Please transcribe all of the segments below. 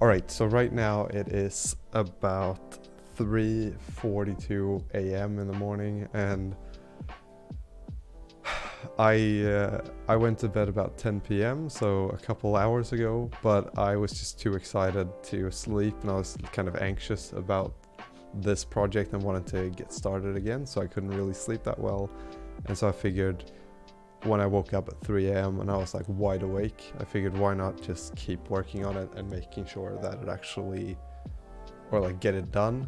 All right, so right now it is about 3:42 a.m. in the morning, and I went to bed about 10 p.m., so a couple hours ago, but I was just too excited to sleep, and I was kind of anxious about this project and wanted to get started again, so I couldn't really sleep that well. And so I figured, when I woke up at 3 a.m. and I was like wide awake, I figured why not just keep working on it and making sure that it actually, or like get it done.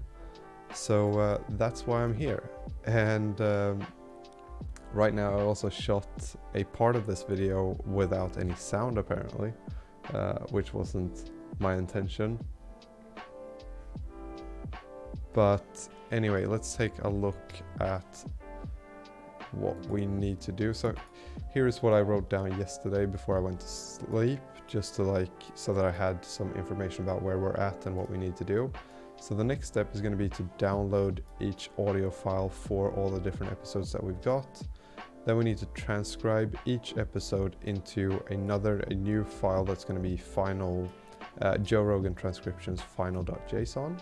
So that's why I'm here. And right now I also shot a part of this video without any sound apparently, which wasn't my intention. But anyway, let's take a look at what we need to do. So here's what I wrote down yesterday before I went to sleep, just to so that I had some information about where we're at and what we need to do. So the next step is going to be to download each audio file for all the different episodes that we've got. Then we need to transcribe each episode into a new file that's going to be Joe Rogan transcriptions final.json.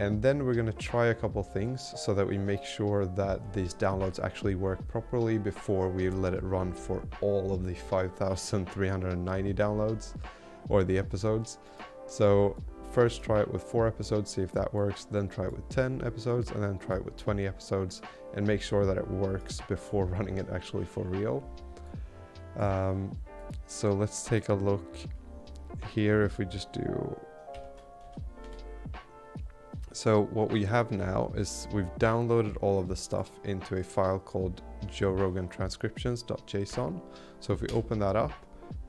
And then we're going to try a couple things so that we make sure that these downloads actually work properly before we let it run for all of the 5,390 downloads or the episodes. So first try it with 4 episodes, see if that works, then try it with 10 episodes, and then try it with 20 episodes and make sure that it works before running it actually for real. So let's take a look here. If we just do... So what we have now is we've downloaded all of the stuff into a file called Joe Rogan transcriptions.json. So if we open that up,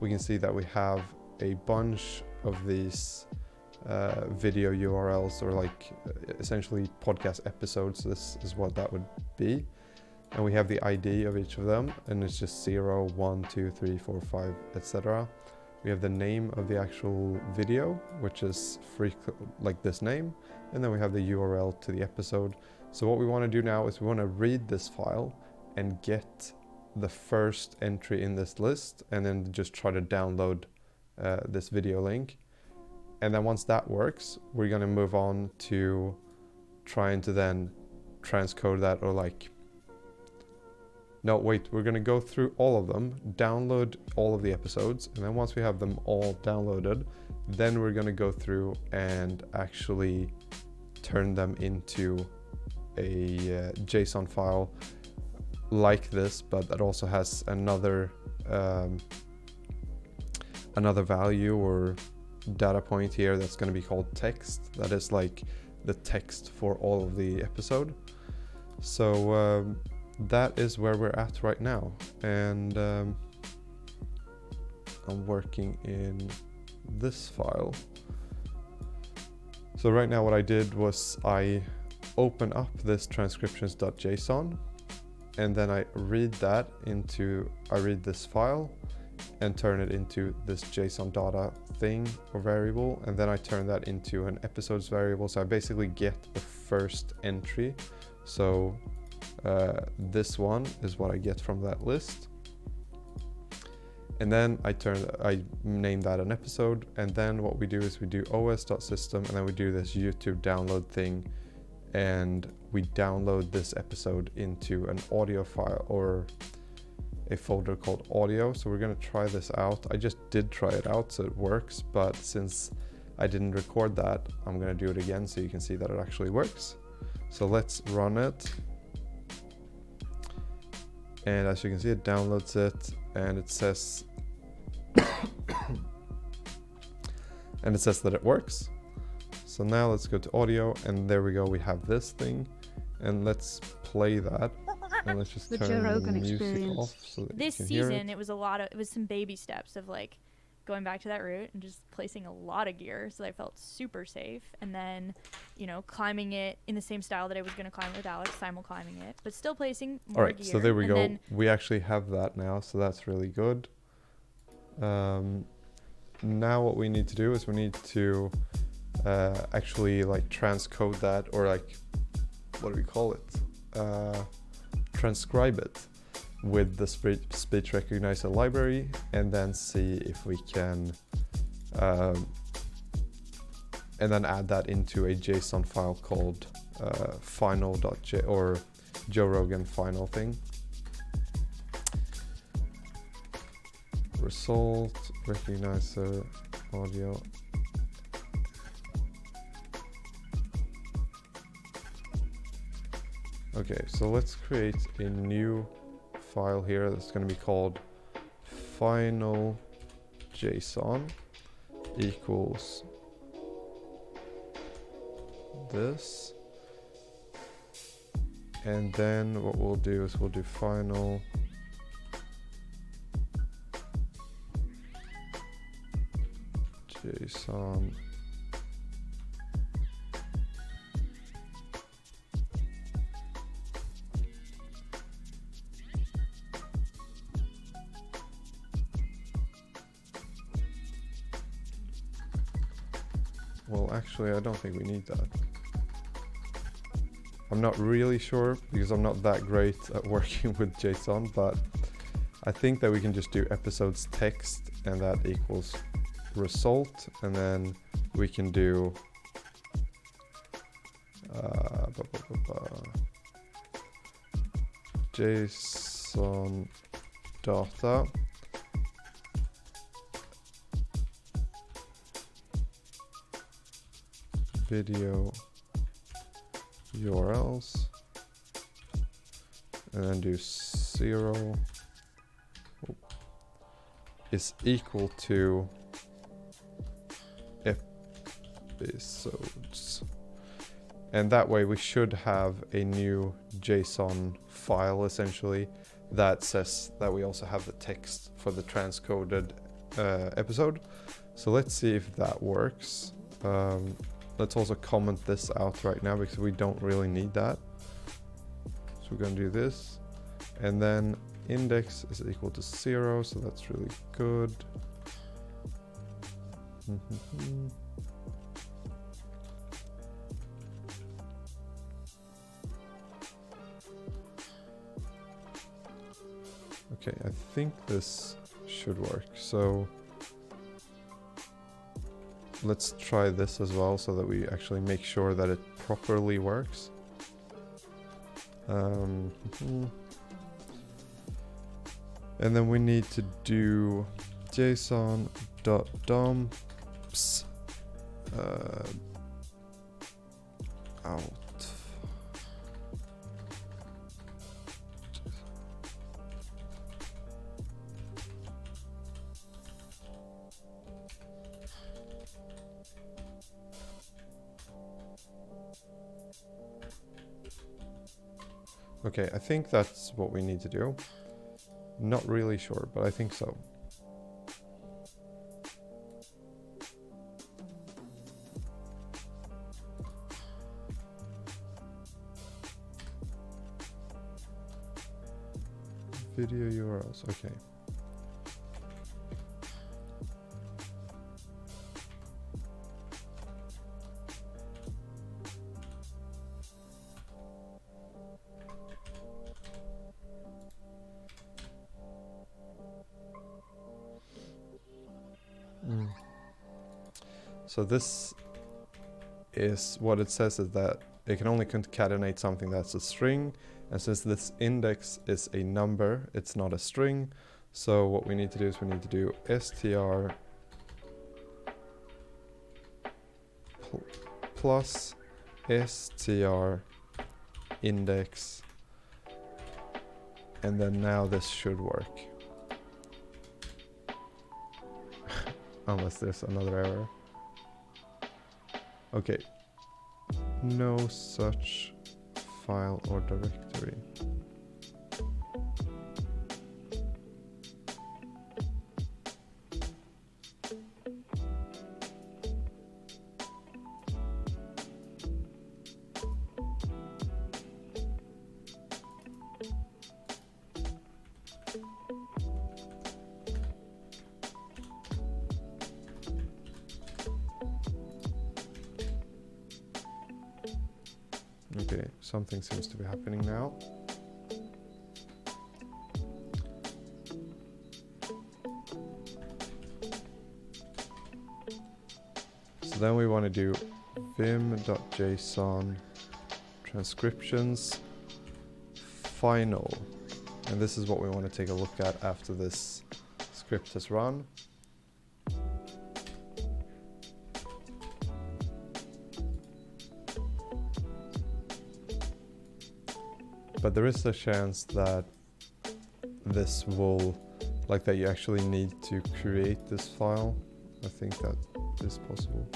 we can see that we have a bunch of these video URLs, or essentially podcast episodes. This is what that would be. And we have the ID of each of them, and it's just 0, 1, 2, 3, 4, 5, etc. We have the name of the actual video, which is like this name, and then we have the URL to the episode. So what we want to do now is we want to read this file and get the first entry in this list, and then just try to download this video link. And then once that works, we're going to move on to trying to then transcode that, or we're going to go through all of them, download all of the episodes, and then once we have them all downloaded, then we're going to go through and actually turn them into a JSON file like this, but that also has another value or data point here that's going to be called text. That is like the text for all of the episode. So that is where we're at right now, and I'm working in this file. So right now what I did was I open up this transcriptions.json, and then I read this file and turn it into this JSON data thing or variable, and then I turn that into an episodes variable. So I basically get the first entry. So this one is what I get from that list, and then I name that an episode, and then what we do is we do os.system, and then we do this YouTube download thing, and we download this episode into an audio file or a folder called audio. So we're going to try this out. I just did try it out, so it works, but since I didn't record that, I'm going to do it again so you can see that it actually works. So let's run it. And as you can see, it downloads it, and it says that it works. So now let's go to audio, and there we go, we have this thing, and let's play that, and let's just turn the music off so that this you can hear season it. It was some baby steps of going back to that route and just placing a lot of gear so that I felt super safe, and then climbing it in the same style that I was going to climb with Alex, climbing it, but still placing more All right, gear. so there we go. We actually have that now, so that's really good. Now what we need to do is we need to actually transcode that, or what do we call it? Transcribe it with the speech recognizer library, and then see if we can and then add that into a JSON file called final.j or Joe Rogan final thing. Result, recognizer, audio. Okay, so let's create a new file here that's going to be called final JSON equals this. And then what we'll do is we'll do final JSON well, actually, I don't think we need that. I'm not really sure because I'm not that great at working with JSON, but I think that we can just do episodes text and that equals result, and then we can do JSON data video URLs, and then do 0 is equal to episodes, and that way we should have a new JSON file essentially that says that we also have the text for the transcoded episode. So let's see if that works. Let's also comment this out right now because we don't really need that. So we're going to do this, and then index is equal to 0, so that's really good. Okay, I think this should work. So let's try this as well so that we actually make sure that it properly works. And then we need to do JSON.dumps out. Okay, I think that's what we need to do. Not really sure, but I think so. Video URLs, okay. So this is what it says, is that it can only concatenate something that's a string, and since this index is a number, it's not a string. So what we need to do is we need to do str plus str index, and then now this should work. Unless there's another error. Okay, no such file or directory. Okay, something seems to be happening now. So then we want to do vim.json transcriptions final, and this is what we want to take a look at after this script has run. But there is a chance that this will, like that you actually need to create this file. I think that is possible.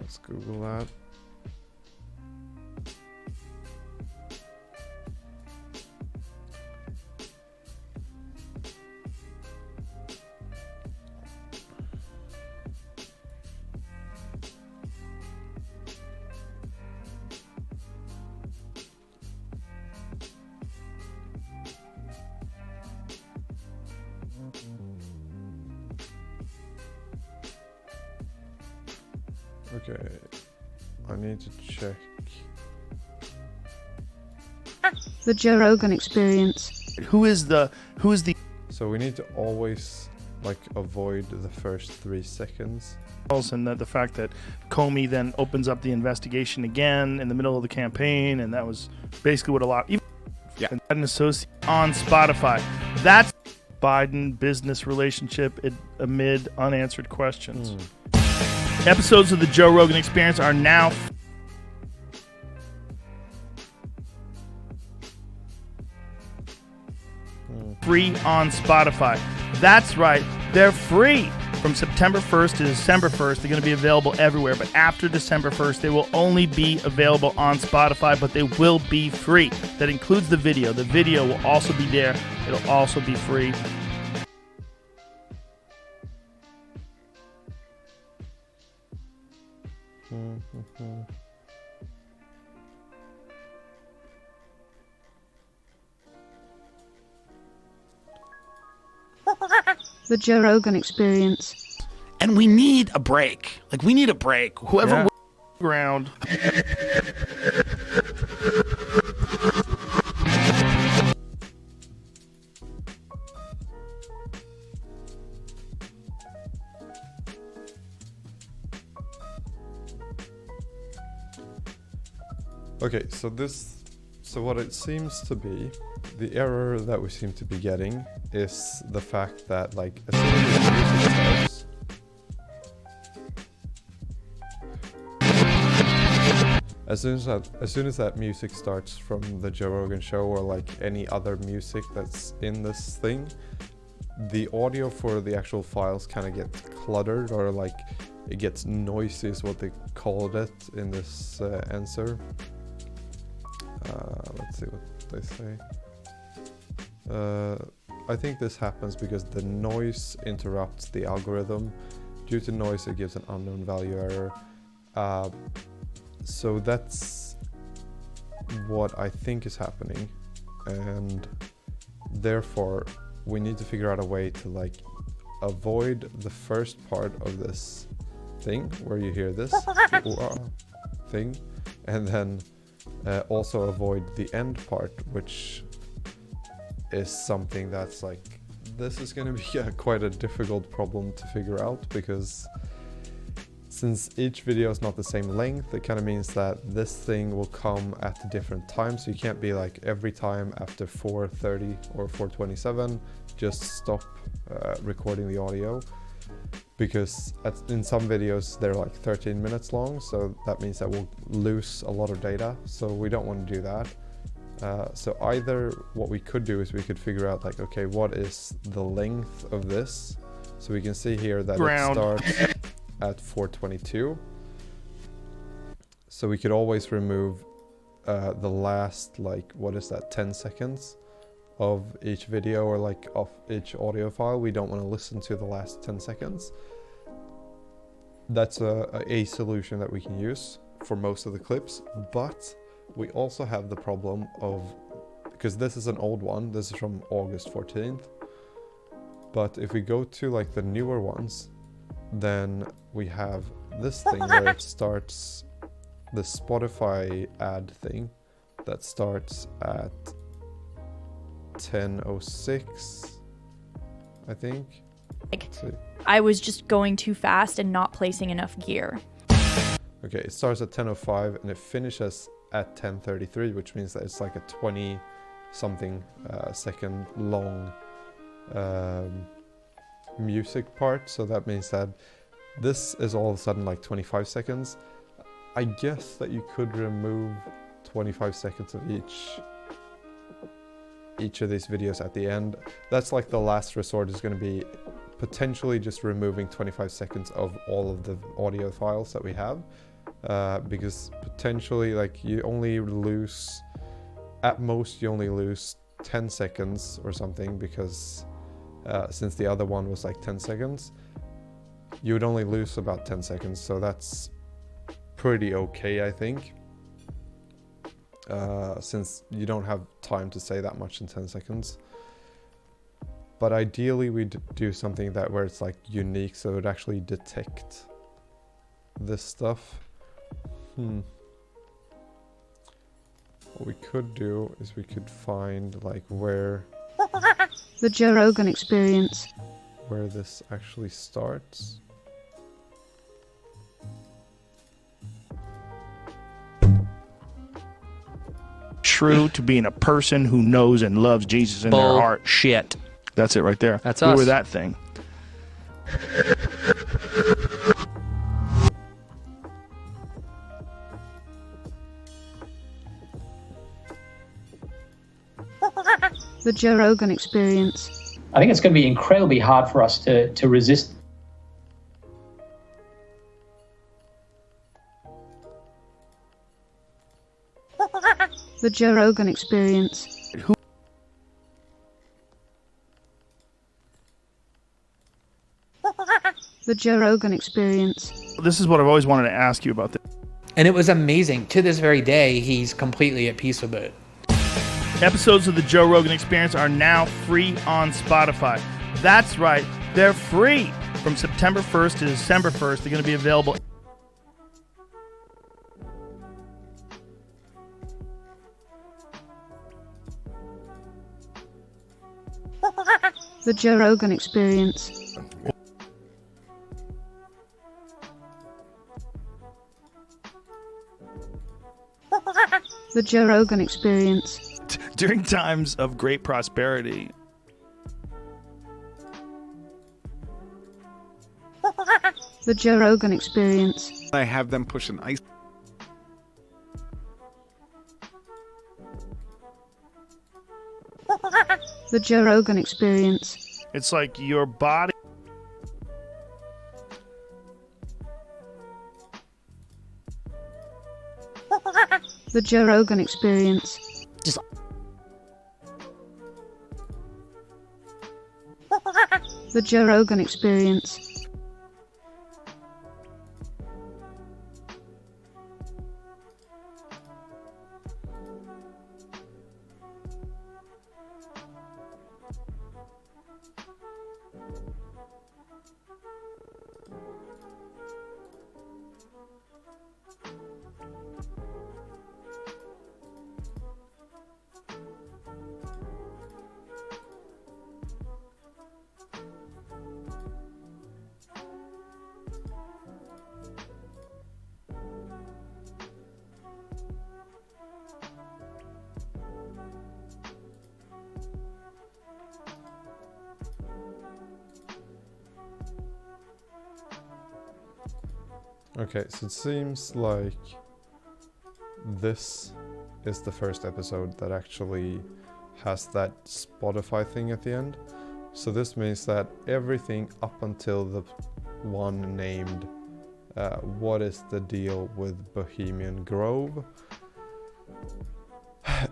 Let's Google that. Okay, I need to check. The Joe Rogan Experience. Who is the So we need to always like avoid the first 3 seconds. and the fact that Comey then opens up the investigation again in the middle of the campaign, and that was basically what a lot. Even an associate on Spotify. That's Biden business relationship amid unanswered questions. Episodes of the Joe Rogan Experience are now free on Spotify. That's right, they're free. From September 1st to December 1st, they're going to be available everywhere. But after December 1st, they will only be available on Spotify, but they will be free. That includes the video. The video will also be there. It'll also be free. The Joe Rogan Experience. And we need a break. Like, we need a break. Whoever Ground. Okay, so what it seems to be, the error that we seem to be getting is the fact that, like, as soon as the music starts, as soon as that music starts from the Joe Rogan show, or like any other music that's in this thing, the audio for the actual files kind of gets cluttered, or like it gets noisy is what they called it in this answer. Let's see what they say. I think this happens because the noise interrupts the algorithm. Due to noise, it gives an unknown value error. So that's what I think is happening, and therefore we need to figure out a way to like avoid the first part of this thing where you hear this thing, and then also avoid the end part, which is something that's like, this is going to be quite a difficult problem to figure out, because since each video is not the same length, it kind of means that this thing will come at different times. So you can't be like every time after 4:30 or 4:27 just stop recording the audio. because in some videos they're like 13 minutes long, so that means that we'll lose a lot of data, so we don't want to do that. So either what we could do is we could figure out like, okay, what is the length of this? So we can see here that it starts at 422. So we could always remove the last, like, what is that, 10 seconds of each video, or like of each audio file. We don't want to listen to the last 10 seconds. That's a solution that we can use for most of the clips, but we also have the problem of, because this is an old one, this is from August 14th, but if we go to like the newer ones, then we have this thing where it starts, the Spotify ad thing that starts at 10:06, I think. Like, I was just going too fast and not placing enough gear. Okay, it starts at 10:05 and it finishes at 10:33, which means that it's like a 20 something second long music part. So that means that this is all of a sudden like 25 seconds. I guess that you could remove 25 seconds of each of these videos at the end. That's like the last resort, is going to be potentially just removing 25 seconds of all of the audio files that we have, because potentially like you only lose, at most you only lose 10 seconds or something, because since the other one was like 10 seconds, you would only lose about 10 seconds, so that's pretty okay, I think, since you don't have time to say that much in 10 seconds. But ideally we do something that where it's like unique, so it would actually detect this stuff. What we could do is we could find like where The Joe Rogan Experience. Where this actually starts. True to being a person who knows and loves Jesus in their heart. Shit. That's it right there. That's we us. were that thing. The Joe Rogan Experience. I think it's going to be incredibly hard for us to resist. The Joe Rogan Experience. The Joe Rogan Experience. This is what I've always wanted to ask you about this. And it was amazing. To this very day, he's completely at peace with it. Episodes of the Joe Rogan Experience are now free on Spotify. That's right, they're free. From September 1st to December 1st, they're going to be available. The Joe Rogan Experience. The Joe Rogan Experience. During times of great prosperity. The Joe Rogan Experience. I have them push an ice. The Joe Rogan Experience. It's like your body. The Joe Rogan Experience. Just The Joe Rogan Experience. Okay, so it seems like this is the first episode that actually has that Spotify thing at the end. So this means that everything up until the one named What is the Deal with Bohemian Grove?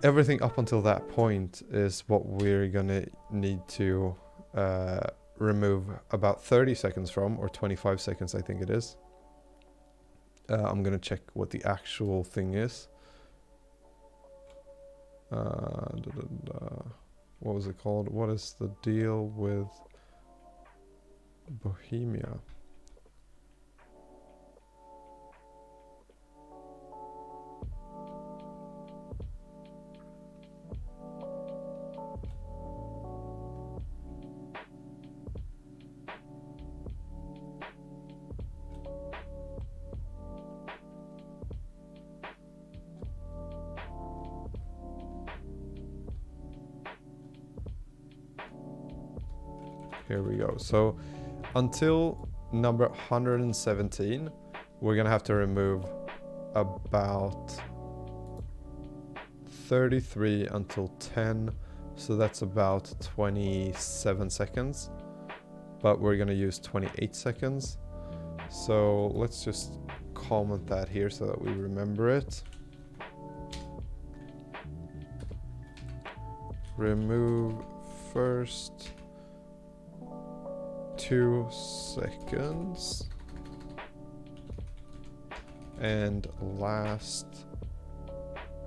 Everything up until that point is what we're gonna need to remove about 30 seconds from, or 25 seconds I think it is. I'm gonna check what the actual thing is. What was it called? What is the deal with Bohemia? Here we go. So until number 117, we're gonna have to remove about 33 until 10. So that's about 27 seconds. But we're gonna use 28 seconds. So let's just comment that here so that we remember it. Remove first 2 seconds and last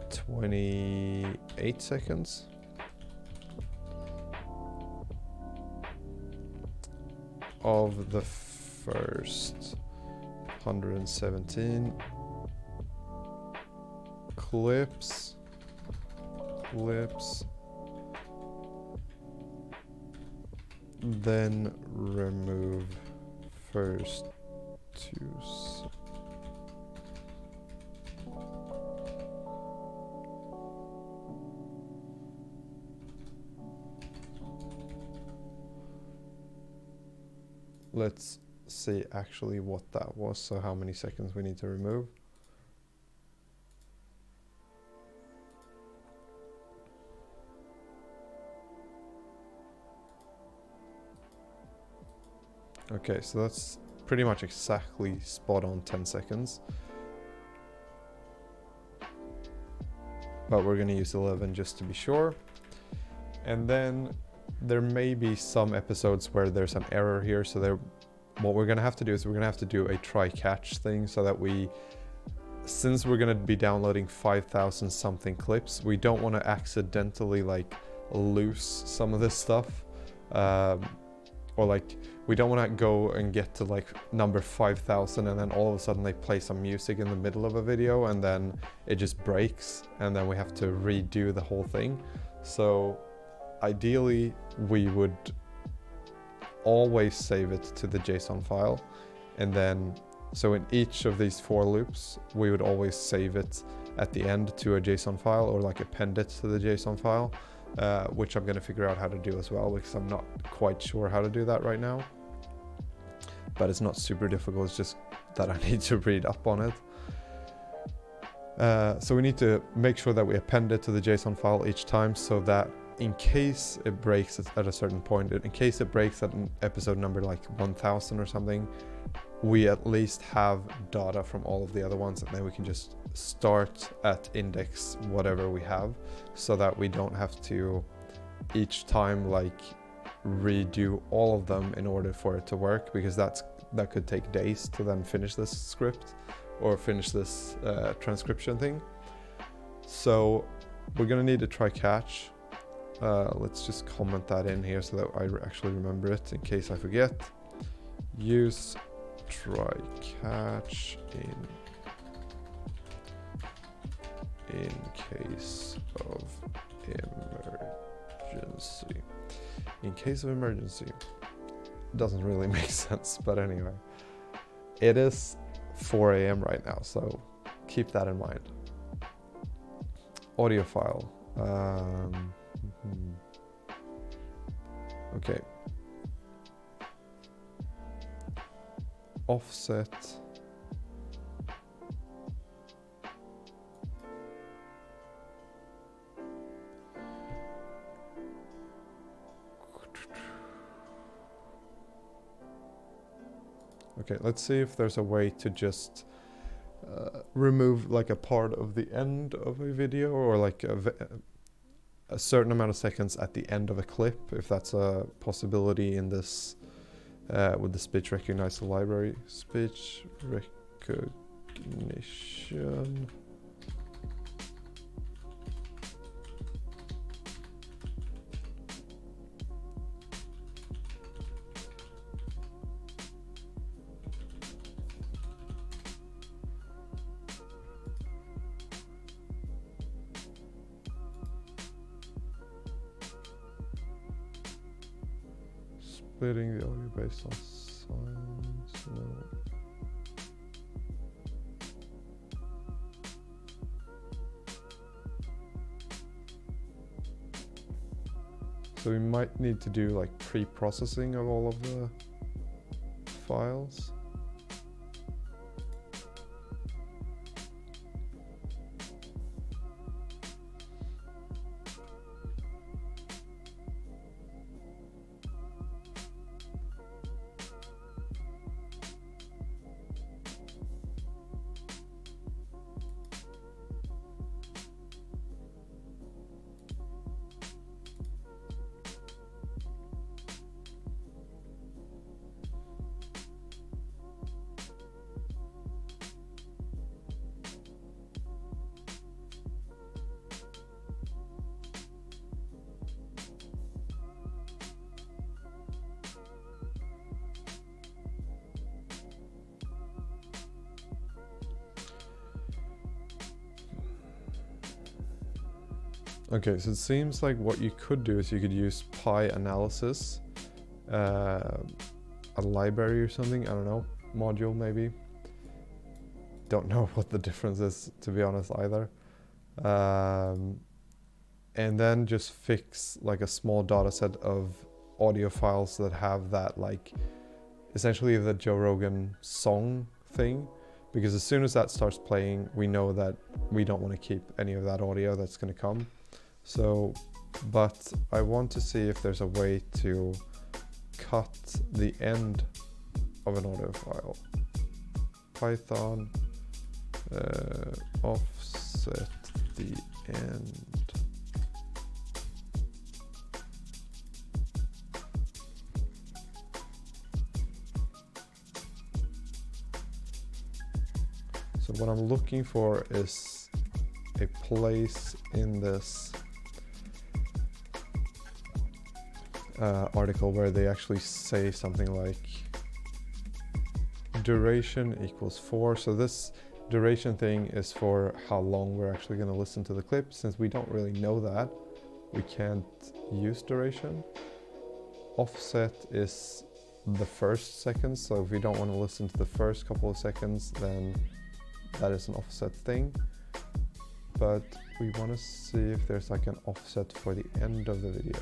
28 seconds. Of the first 117 clips. Then remove first 2. Let's see actually what that was, so how many seconds we need to remove. Okay, so that's pretty much exactly spot on 10 seconds. But we're gonna use 11 just to be sure. And then there may be some episodes where there's an error here, so what we're gonna have to do is we're gonna have to do a try-catch thing so that since we're gonna be downloading 5,000 something clips, we don't want to accidentally like lose some of this stuff. Or like, we don't want to go and get to like number 5,000 and then all of a sudden they play some music in the middle of a video and then it just breaks and then we have to redo the whole thing. So ideally we would always save it to the JSON file, and then so in each of these 4 loops we would always save it at the end to a JSON file, or like append it to the JSON file. Which I'm going to figure out how to do as well, because I'm not quite sure how to do that right now. But it's not super difficult, it's just that I need to read up on it. So we need to make sure that we append it to the JSON file each time, so that in case it breaks at a certain point, in case it breaks at an episode number like 1000 or something, we at least have data from all of the other ones, and then we can just start at index whatever we have, so that we don't have to each time like redo all of them in order for it to work, because that could take days to then finish this script or finish this transcription thing. So we're gonna need a try-catch. Let's just comment that in here so that I actually remember it in case I forget. Use try-catch in case of emergency. In case of emergency. Doesn't really make sense, but anyway. It is 4 AM right now, so keep that in mind. Audio file. Okay. Offset Okay, let's see if there's a way to just remove like a part of the end of a video, or like a certain amount of seconds at the end of a clip, if that's a possibility in this with the speech recognizer library. Speech recognition. Splitting the audio based on silence. No. So we might need to do like pre-processing of all of the files. Okay, so it seems like what you could do is you could use PyAnalysis, a library or something, I don't know, module maybe. Don't know what the difference is, to be honest, either. And then just fix like a small data set of audio files that have that, like, essentially the Joe Rogan song thing. Because as soon as that starts playing, we know that we don't want to keep any of that audio that's going to come. So, but I want to see if there's a way to cut the end of an audio file. Python offset the end. So what I'm looking for is a place in this article where they actually say something like duration equals 4. So this duration thing is for how long we're actually going to listen to the clip. Since we don't really know that, we can't use duration. Offset is the first seconds, so if we don't want to listen to the first couple of seconds, then that is an offset thing. But we want to see if there's like an offset for the end of the video.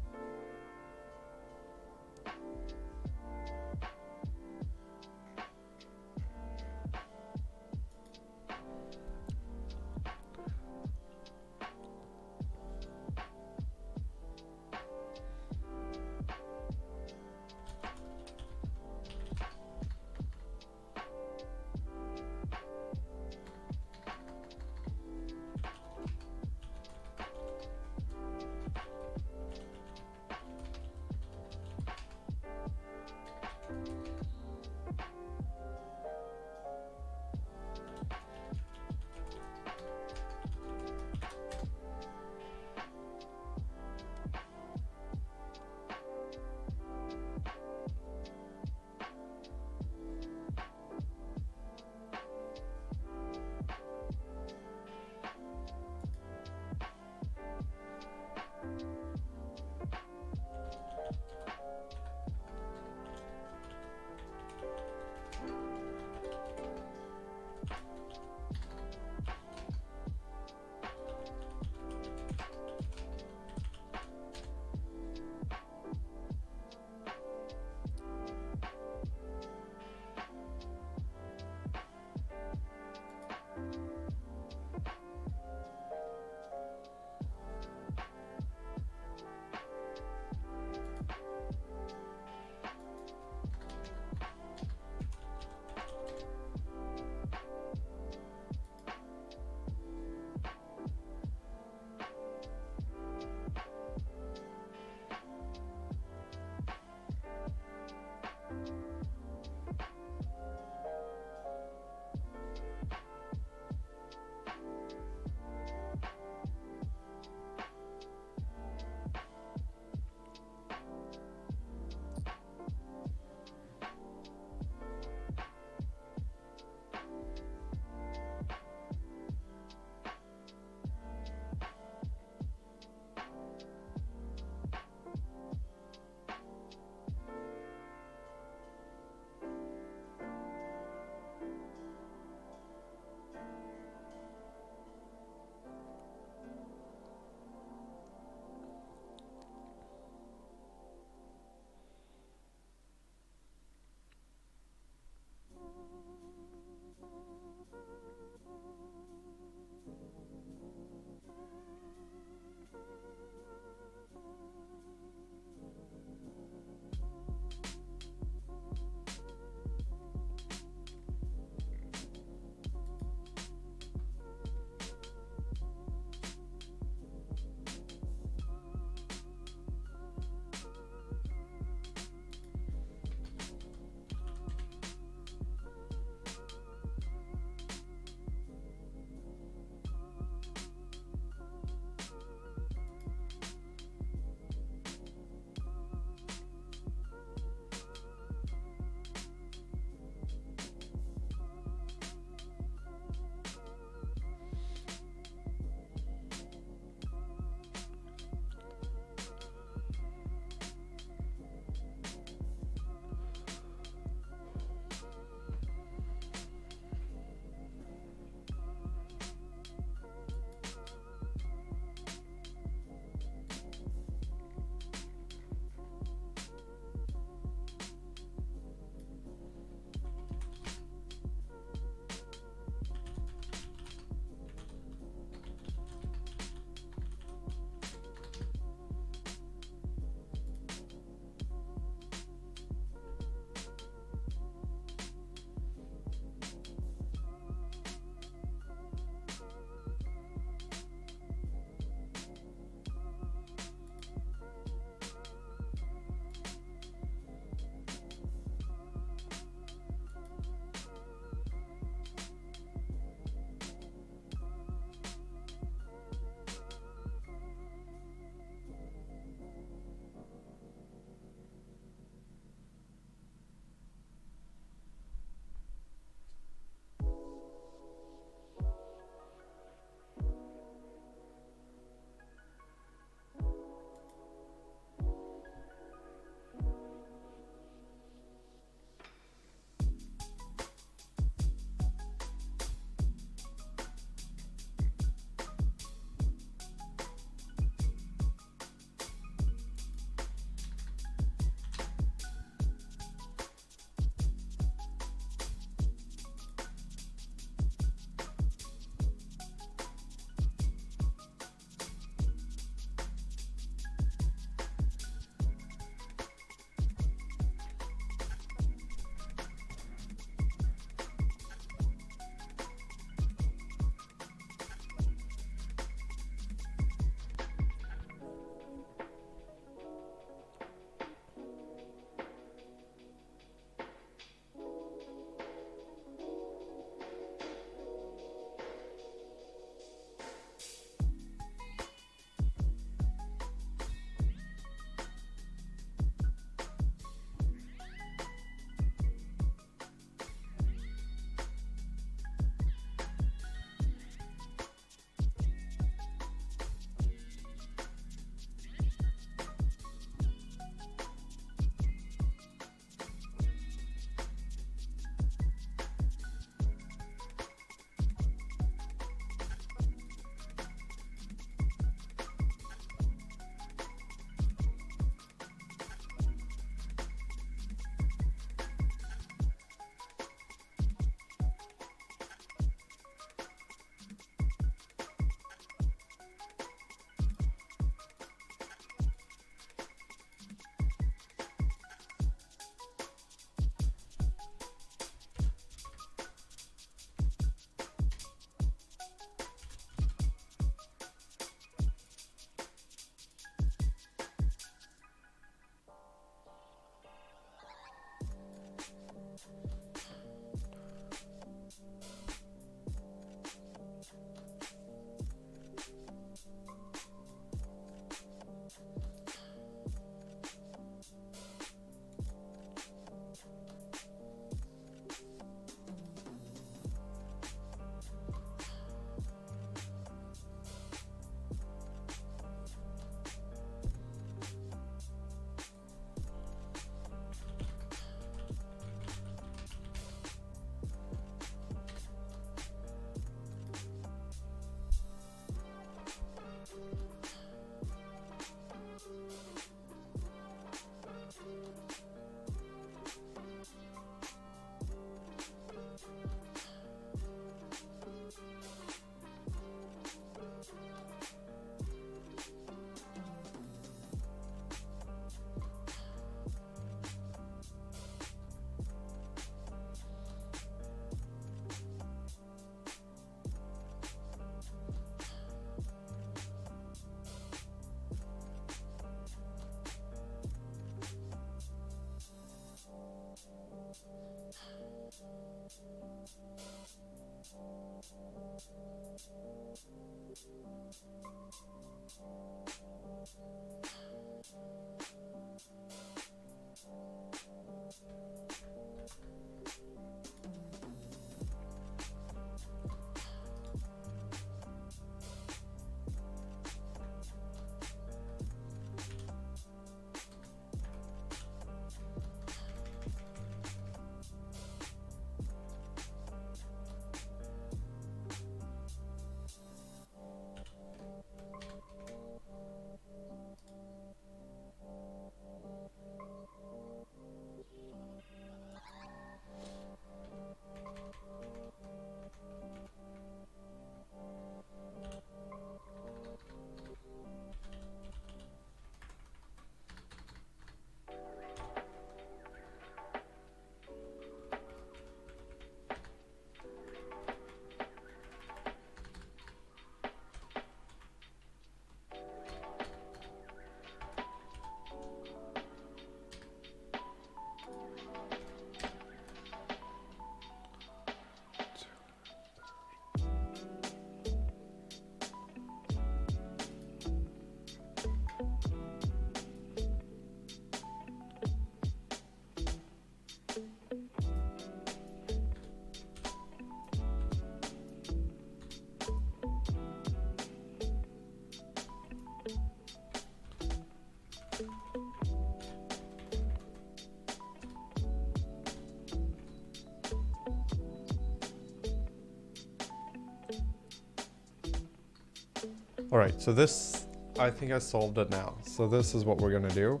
All right, so this, I think I solved it now. So this is what we're gonna do.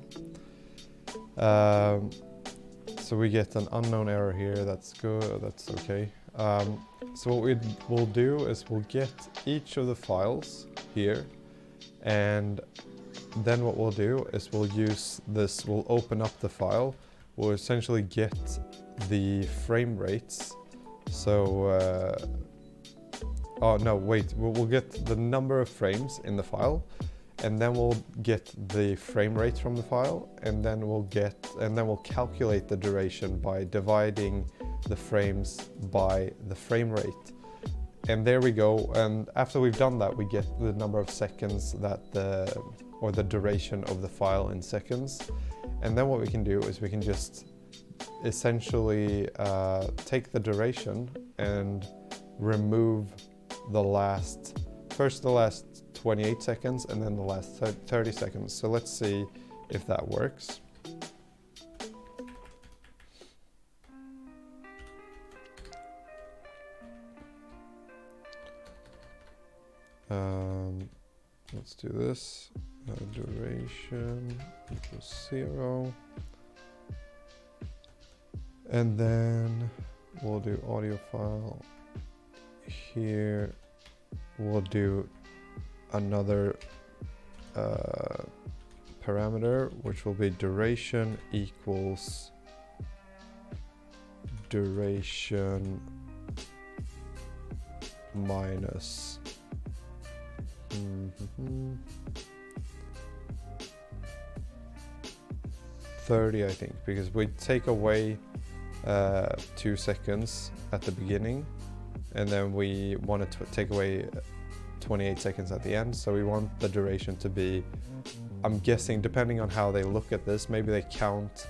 So we get an unknown error here. That's good. That's okay. So what we'll do is we'll get each of the files here, and then what we'll do is we'll use this. We'll open up the file. We'll essentially get the frame rates. So, oh no, wait. We'll get the number of frames in the file, and then we'll get the frame rate from the file, and then we'll calculate the duration by dividing the frames by the frame rate. And there we go. And after we've done that, we get the number of seconds or the duration of the file in seconds. And then what we can do is we can just essentially take the duration and remove the last 28 seconds and then the last 30 seconds. So let's see if that works. Let's do this. Duration equals 0. And then we'll do audio file. Here we'll do another parameter, which will be duration equals duration minus 30, I think, because we take away 2 seconds at the beginning, and then we want to take away 28 seconds at the end. So we want the duration to be, I'm guessing, depending on how they look at this, maybe they count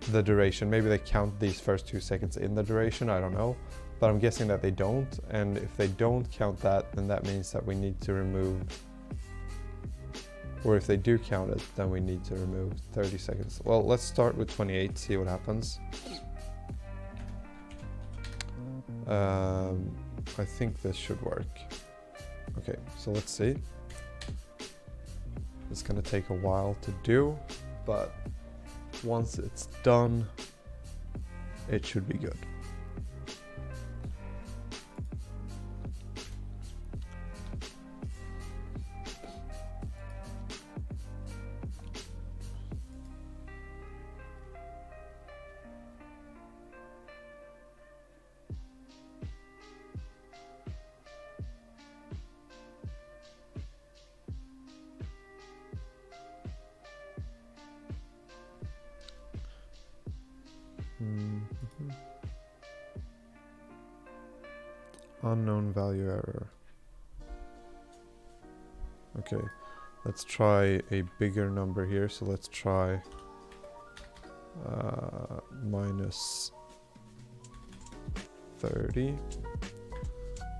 the duration, maybe they count these first 2 seconds in the duration, I don't know. But I'm guessing that they don't, and if they don't count that, then that means that we need to remove, or if they do count it, then we need to remove 30 seconds. Well, let's start with 28, see what happens. I think this should work. Okay, so let's see. It's gonna take a while to do, but once it's done, it should be good. Unknown value error. Okay, let's try a bigger number here. So let's try minus 30.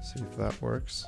See if that works.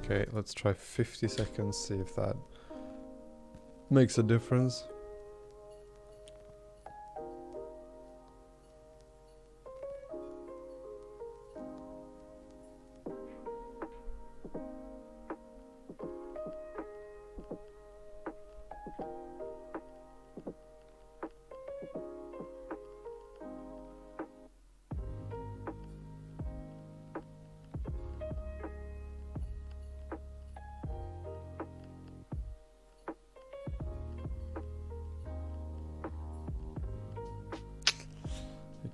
Okay, let's try 50 seconds, see if that makes a difference.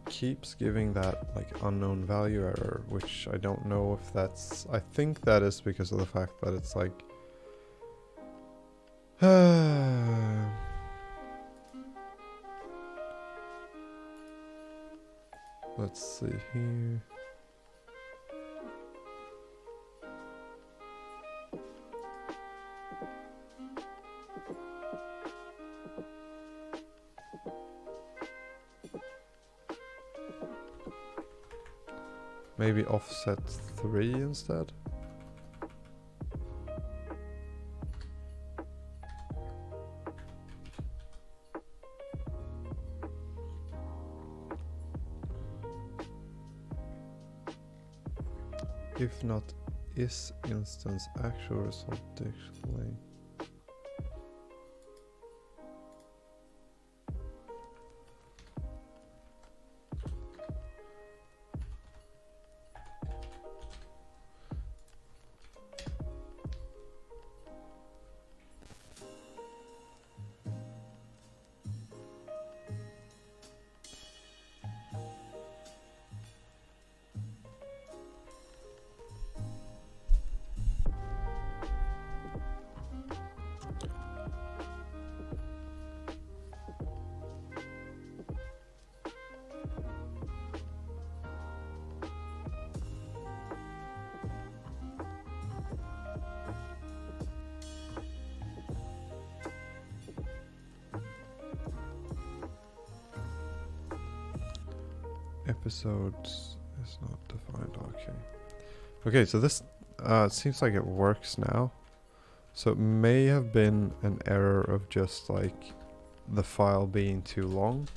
Keeps giving that like unknown value error, which I don't know if that's, I think that is because of the fact that it's like let's see here. Maybe offset 3 instead. If not, is instance actual result display? Episodes is not defined. Okay, so this it seems like it works now. So it may have been an error of just like the file being too long.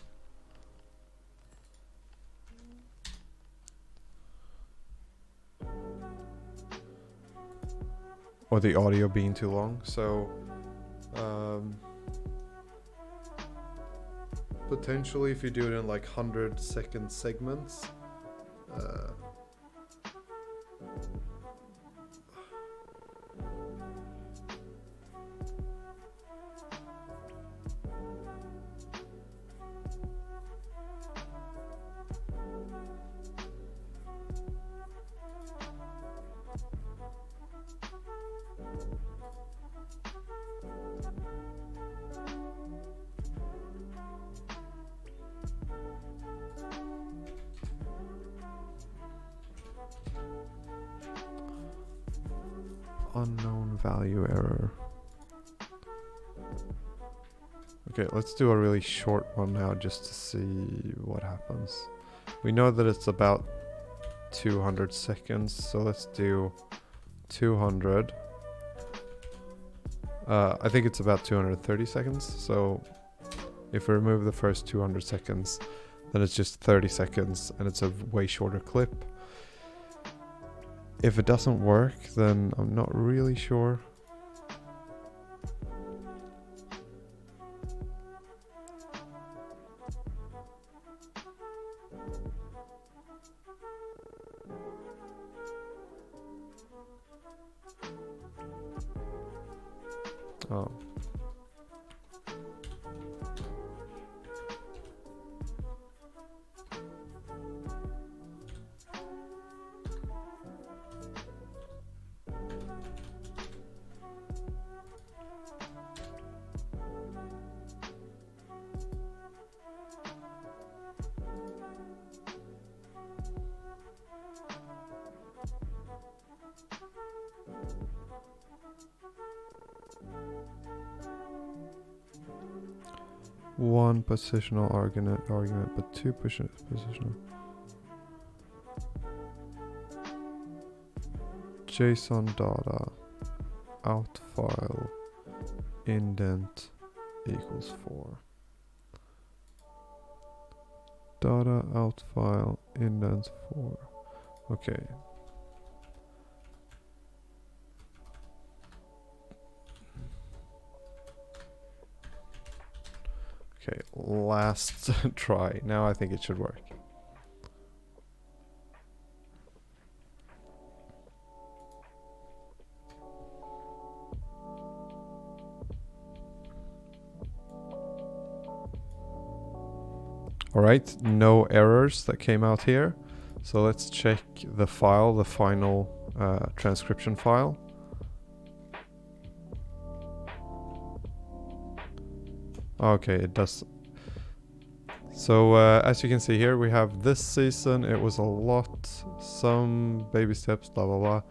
Or the audio being too long. So potentially if you do it in like 100-second segments, unknown value error. Okay, let's do a really short one now just to see what happens. We know that it's about 200 seconds, so let's do 200. I think it's about 230 seconds, so if we remove the first 200 seconds, then it's just 30 seconds and it's a way shorter clip. If it doesn't work, then I'm not really sure. Oh. One positional argument, but two positional. JSON data. out file indent equals 4. Data out file indent 4. Okay. Okay, last try. Now I think it should work. Alright, no errors that came out here. So let's check the file, the final transcription file. Okay, it does. So as you can see here, we have this season, it was a lot, some baby steps, blah blah blah,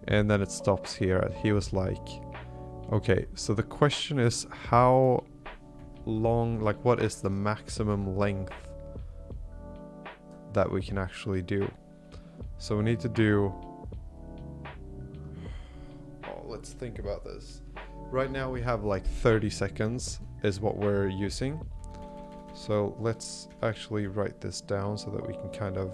and then it stops here. He was like, okay, so the question is how long, like what is the maximum length that we can actually do? So we need to do, oh, let's think about this. Right now we have like 30 seconds is what we're using. So let's actually write this down so that we can kind of,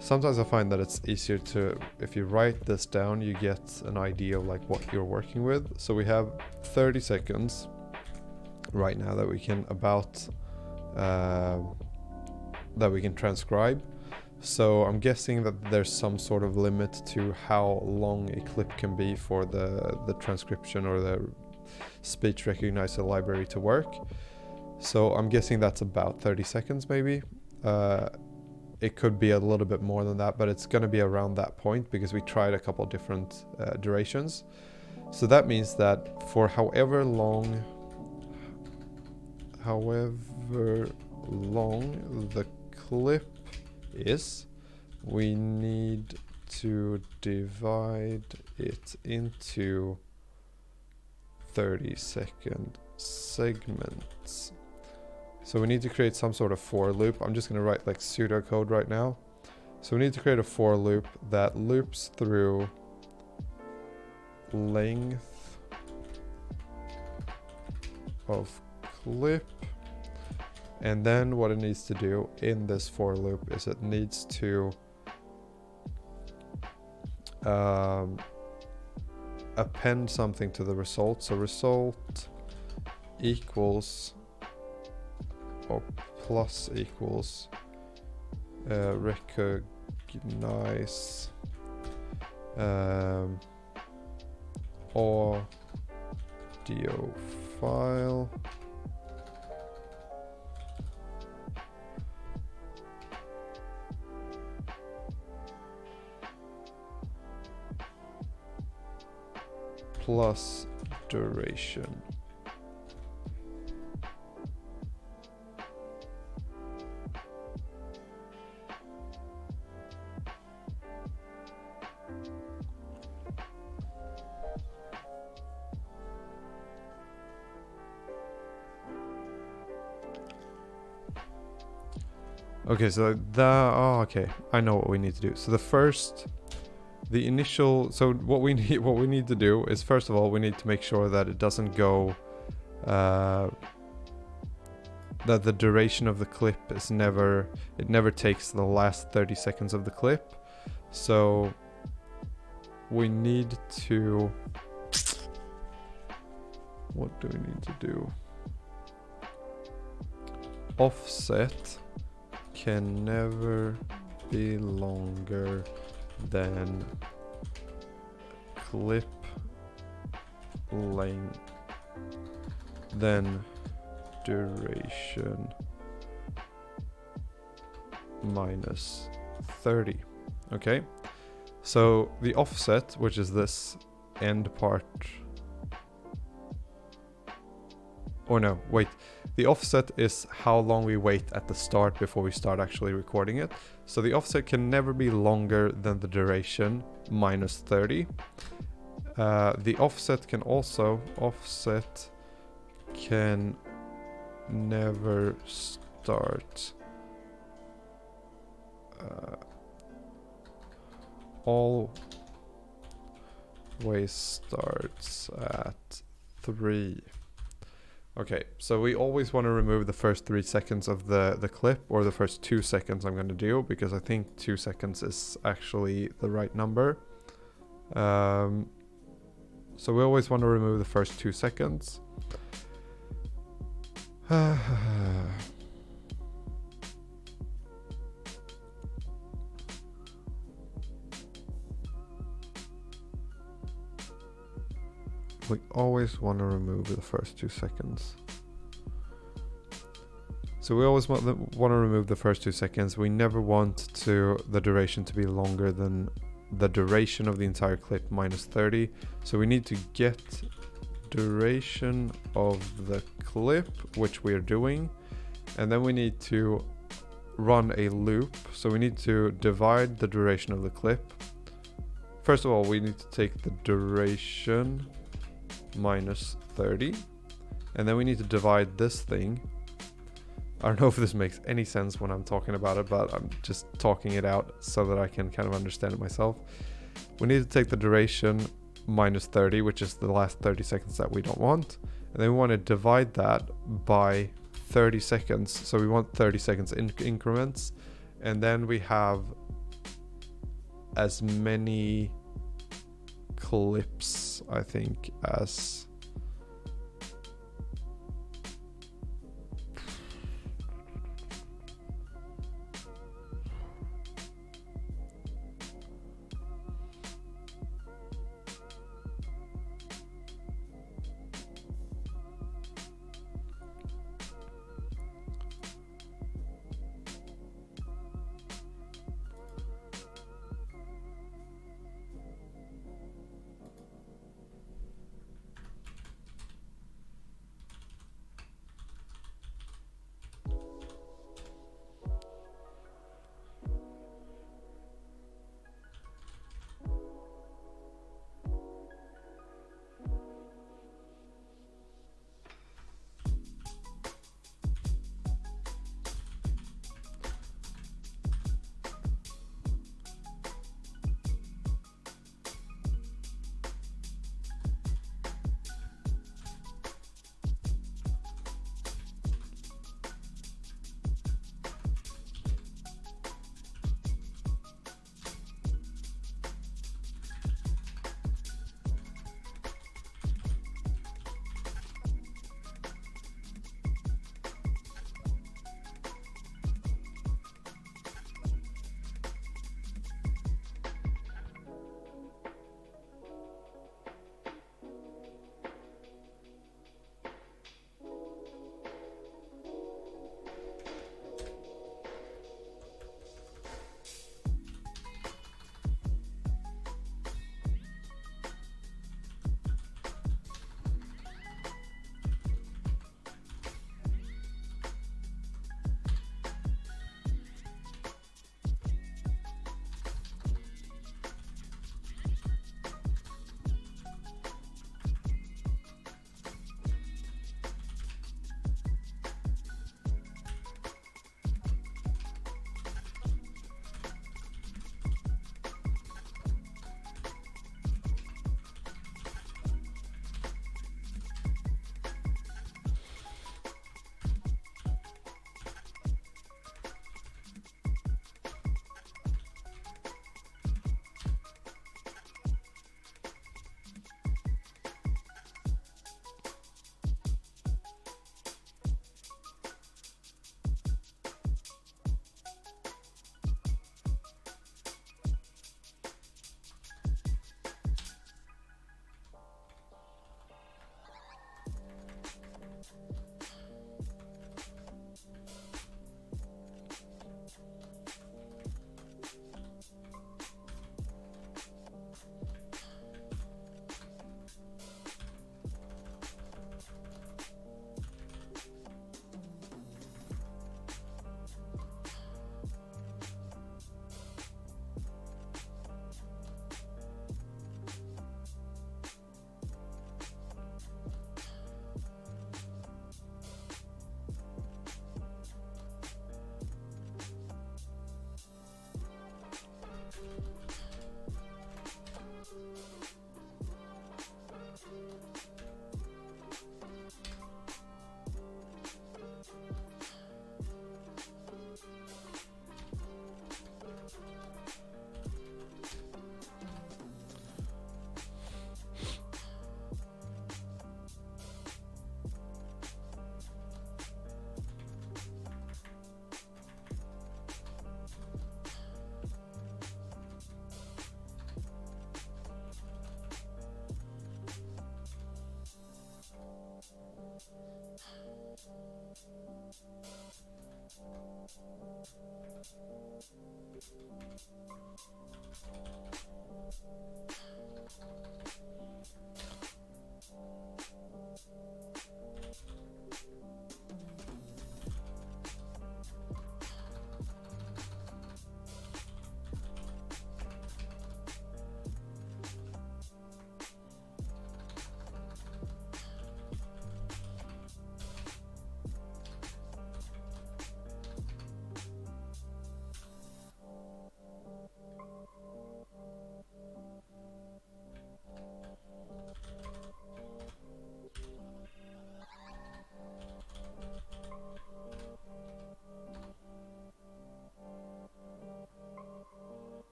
sometimes I find that it's easier to, if you write this down, you get an idea of like what you're working with. So we have 30 seconds right now that we can that we can transcribe. So I'm guessing that there's some sort of limit to how long a clip can be for the transcription or the speech recognizer library to work. So I'm guessing that's about 30 seconds maybe. It could be a little bit more than that, but it's going to be around that point because we tried a couple different durations. So that means that for however long the clip is, we need to divide it into 30-second segments. So we need to create some sort of for loop. I'm just going to write like pseudocode right now. So we need to create a for loop that loops through length of clip. And then what it needs to do in this for loop is it needs to append something to the result. So result equals or plus equals recognize audio file plus duration. Okay, so okay, I know what we need to do. So what we need to do is, first of all, we need to make sure that it doesn't go, that the duration of the clip is never takes the last 30 seconds of the clip. So we need to, what do we need to do? Offset can never be longer than clip length, then duration minus 30. Okay, so the offset, which is this end part, or no, wait, the offset is how long we wait at the start before we start actually recording it. So the offset can never be longer than the duration minus 30. The offset can never start way starts at 3. Okay, so we always want to remove the first 3 seconds of the clip, or the first 2 seconds I'm going to do, because I think 2 seconds is actually the right number. So we always want to remove the first 2 seconds. We always want to remove the first 2 seconds. So we always want to remove the first 2 seconds. We never want the duration to be longer than the duration of the entire clip minus 30. So we need to get duration of the clip, which we are doing, and then we need to run a loop. So we need to divide the duration of the clip. First of all, we need to take the duration minus 30, and then we need to divide this thing. I don't know if this makes any sense when I'm talking about it, but I'm just talking it out so that I can kind of understand it myself. We need to take the duration minus 30, which is the last 30 seconds that we don't want, and then we want to divide that by 30 seconds. So we want 30 seconds in increments, and then we have as many clips, I think, as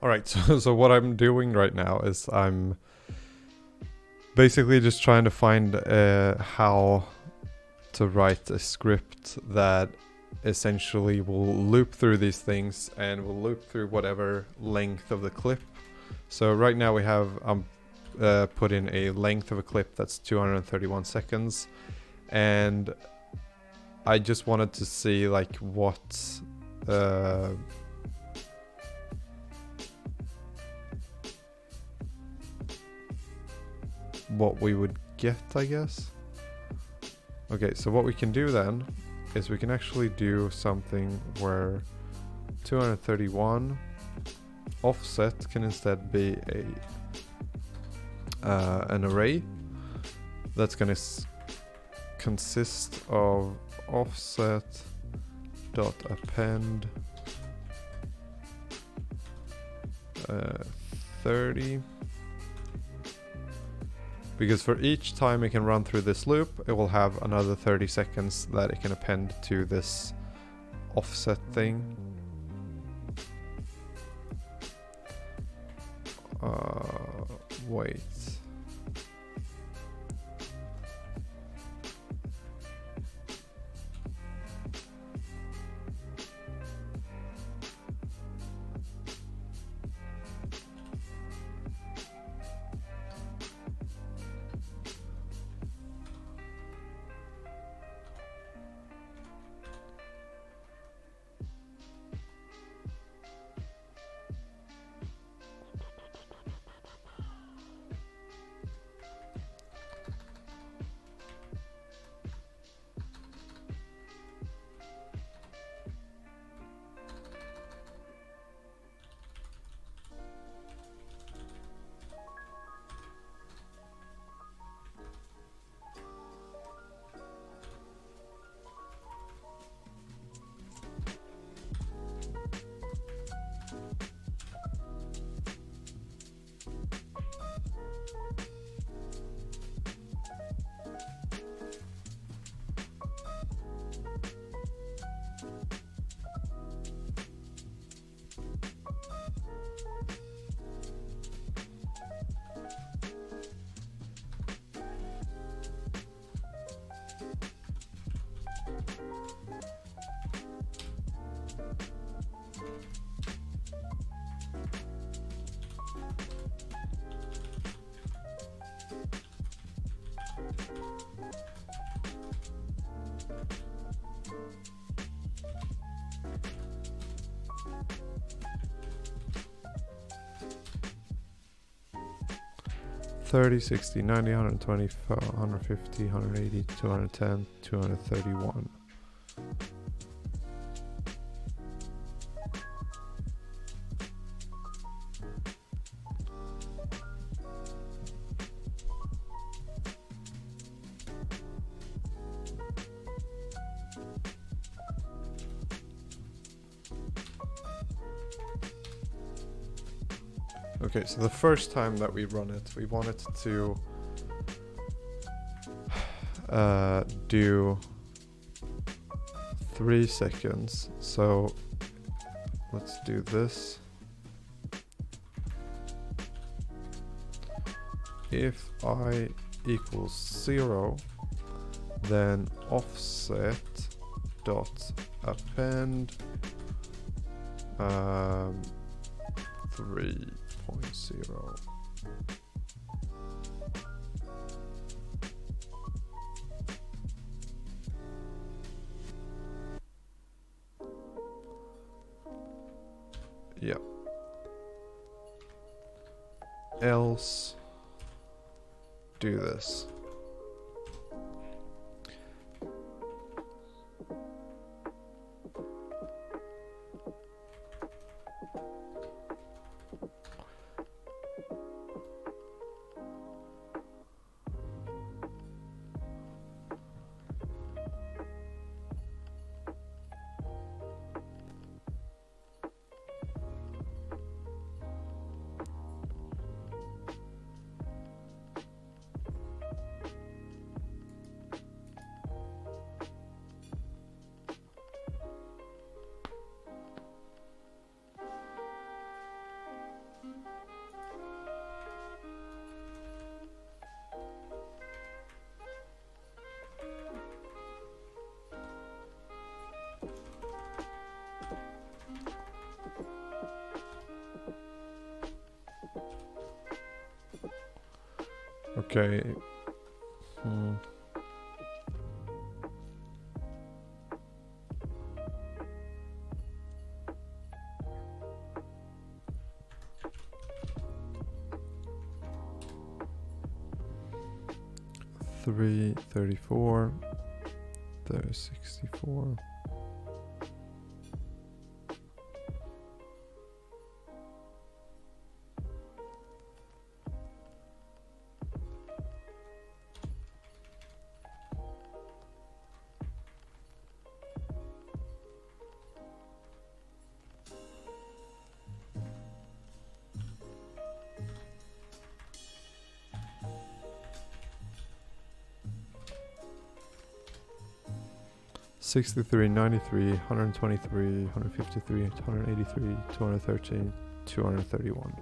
Alright, so what I'm doing right now is I'm basically just trying to find how to write a script that essentially will loop through these things and will loop through whatever length of the clip. So right now we have put in a length of a clip that's 231 seconds, and I just wanted to see like what we would get, I guess. Okay, so what we can do then is we can actually do something where 231 offset can instead be an array that's going to consist of offset dot append 30, because for each time it can run through this loop, it will have another 30 seconds that it can append to this offset thing. Wait. 30, 60, 90, 120, 150, 180, 210, 231. Okay, so the first time that we run it, we want it to do 3 seconds. So let's do this. If I equals 0, then offset dot append 3.0. Yeah. Else do this. Okay. Three 34. There's 64. $63, $93, $123, $153, $183, $213, $231.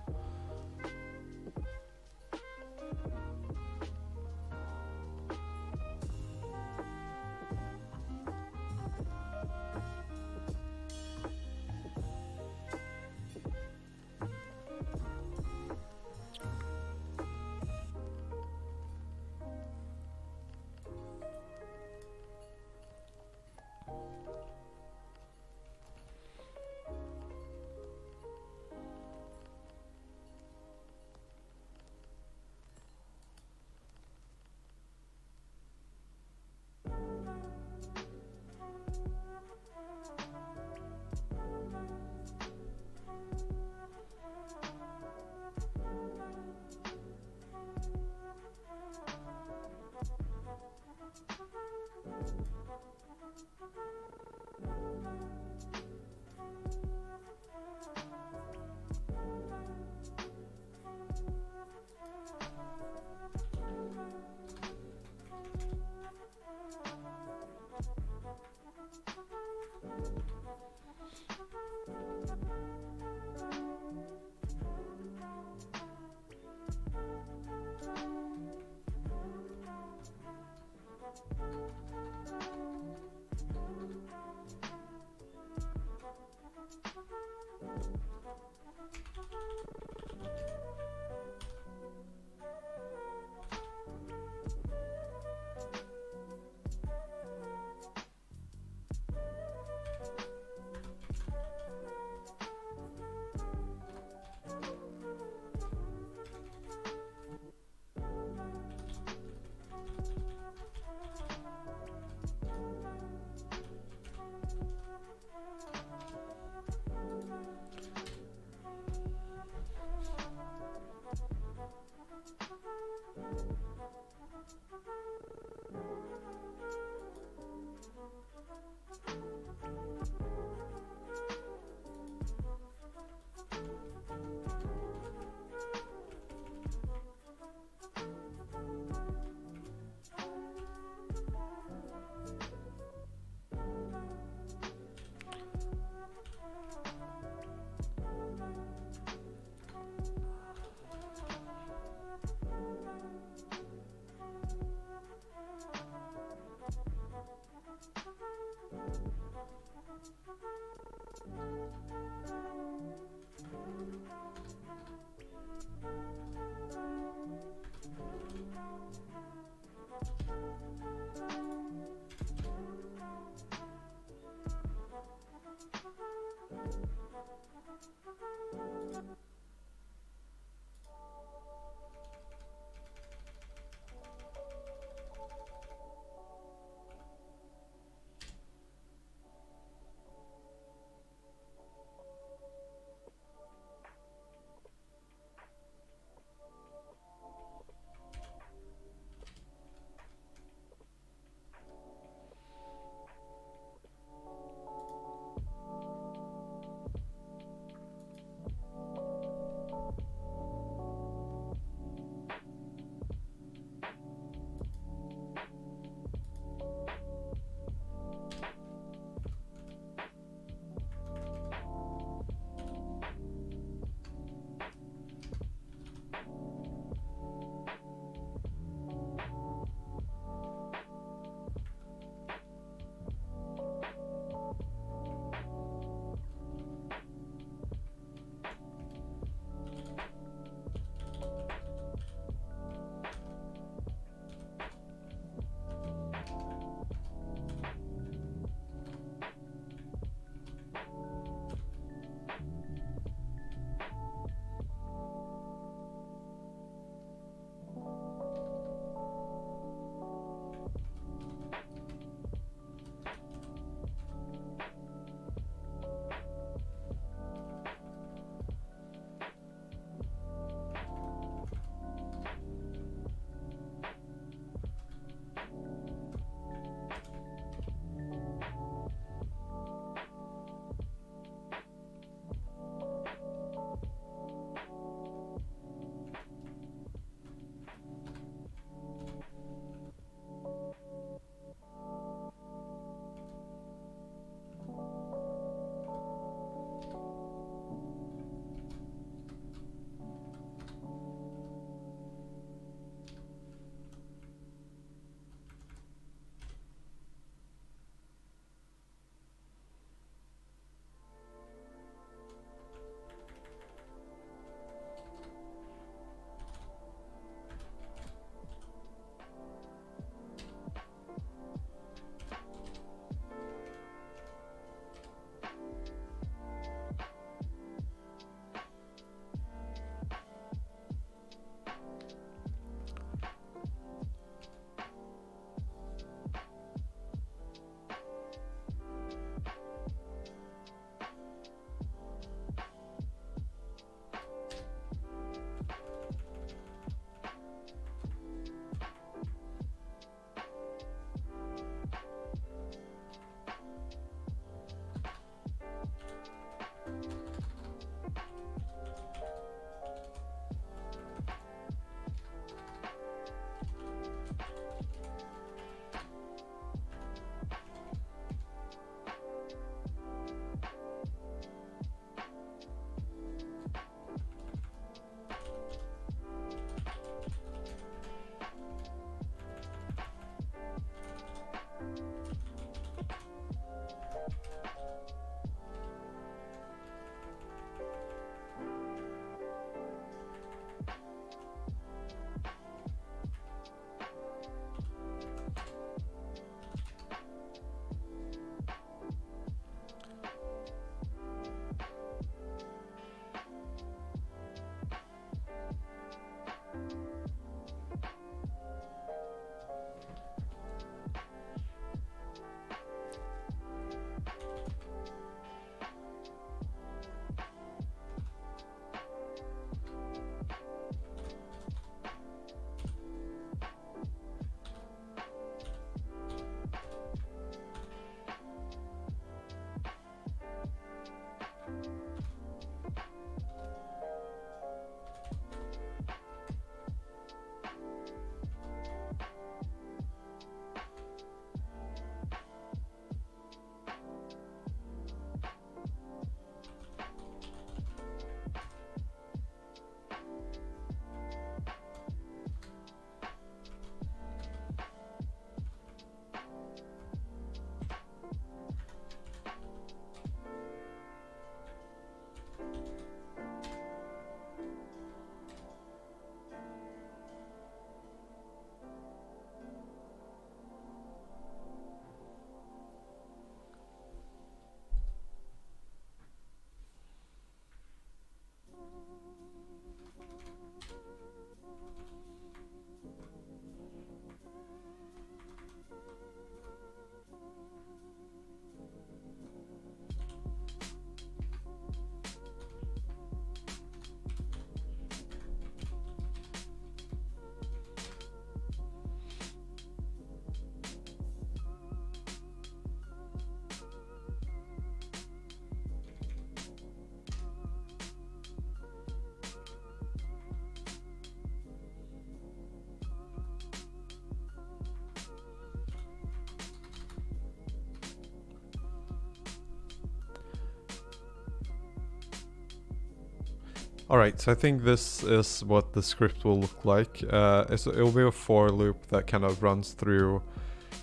Alright, so I think this is what the script will look like. It will be a for loop that kind of runs through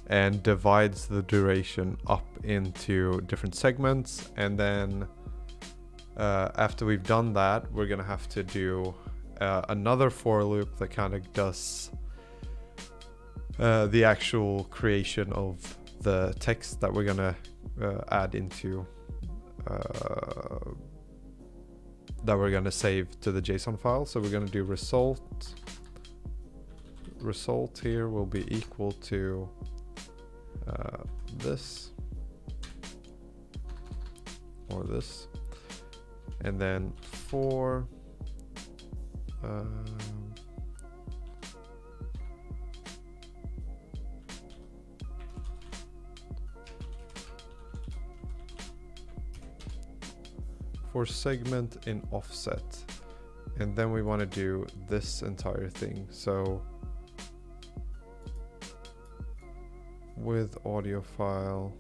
and divides the duration up into different segments, and then after we've done that, we're gonna have to do another for loop that kind of does the actual creation of the text that we're gonna add into that we're gonna save to the JSON file. So we're gonna do result here will be equal to this or this, and then for segment in offset, and then we want to do this entire thing. So with audio file,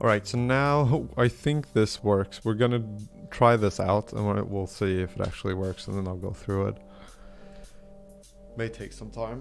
Alright, so now I think this works. We're gonna try this out and we'll see if it actually works, and then I'll go through it. May take some time.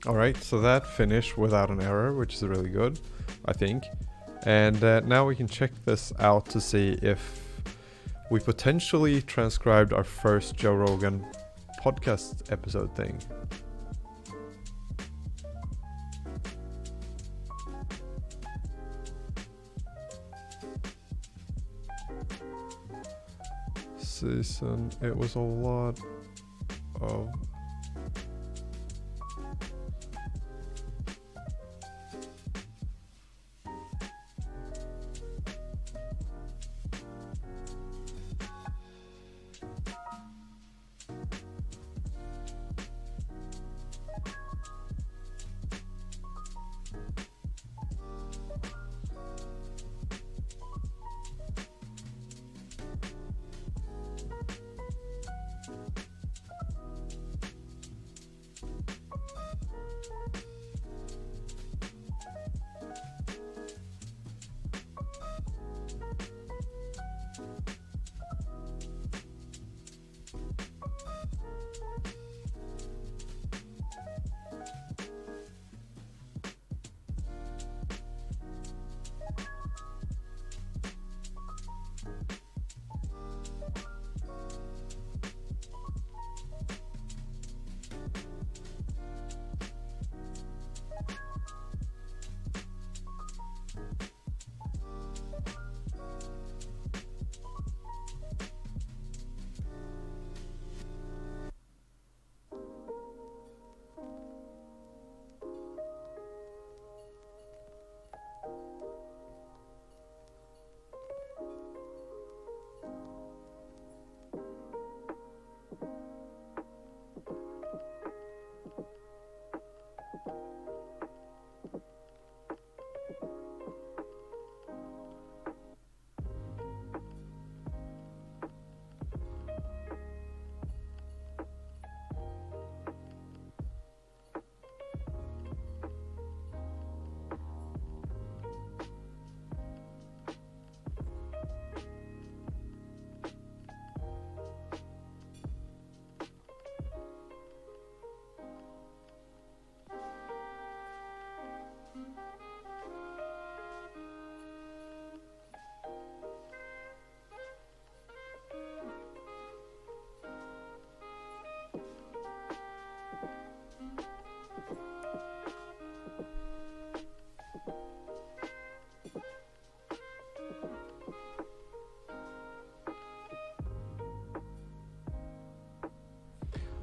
All right, so that finished without an error, which is really good, I think. And now we can check this out to see if we potentially transcribed our first Joe Rogan podcast episode thing. Season, it was a lot of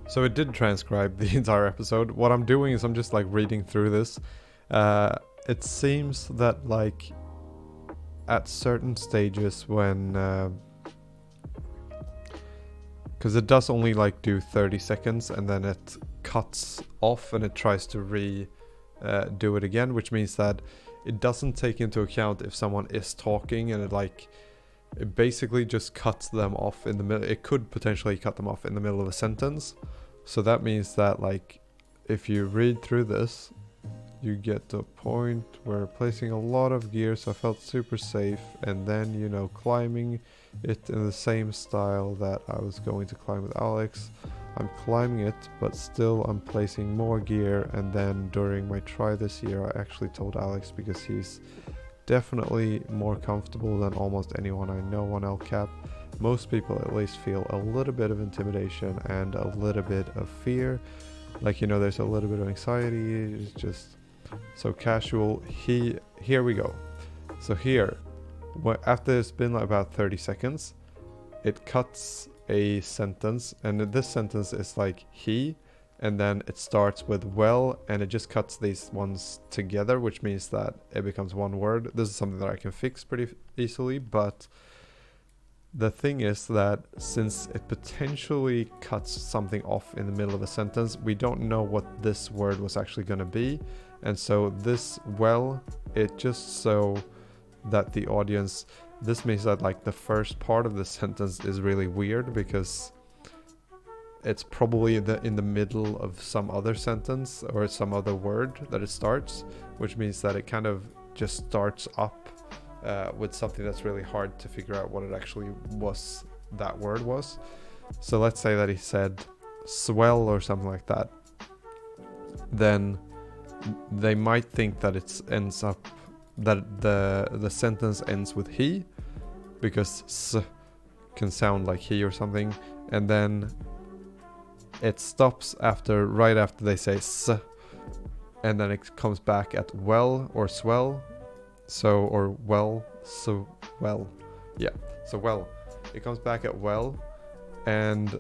So it did transcribe the entire episode. What I'm doing is I'm just like reading through this. It seems that like at certain stages when because it does only like do 30 seconds and then it cuts off and it tries to do it again, which means that it doesn't take into account if someone is talking, and it basically just cuts them off in the middle. It could potentially cut them off in the middle of a sentence. So that means that like if you read through this, you get to a point where placing a lot of gear, so I felt super safe, and then, you know, climbing it in the same style that I was going to climb with Alex. I'm climbing it, but still I'm placing more gear, and then during my try this year I actually told Alex, because he's definitely more comfortable than almost anyone I know on LCAP. Most people at least feel a little bit of intimidation and a little bit of fear. Like, you know, there's a little bit of anxiety. It's just so casual. Here we go. So here, after it's been like about 30 seconds, it cuts a sentence, and this sentence is like he, and then it starts with well, and it just cuts these ones together, which means that it becomes one word. This is something that I can fix pretty easily, but the thing is that since it potentially cuts something off in the middle of a sentence, we don't know what this word was actually going to be. And so this well, it just so that the audience, this means that like the first part of the sentence is really weird, because it's probably in the middle of some other sentence or some other word that it starts, which means that it kind of just starts up with something that's really hard to figure out what it actually was, that word was. So let's say that he said swell or something like that. Then they might think that the sentence ends with he, because s can sound like he or something, and then it stops right after they say s, and then it comes back at well or swell, or well, so well, yeah, so well, it comes back at well, and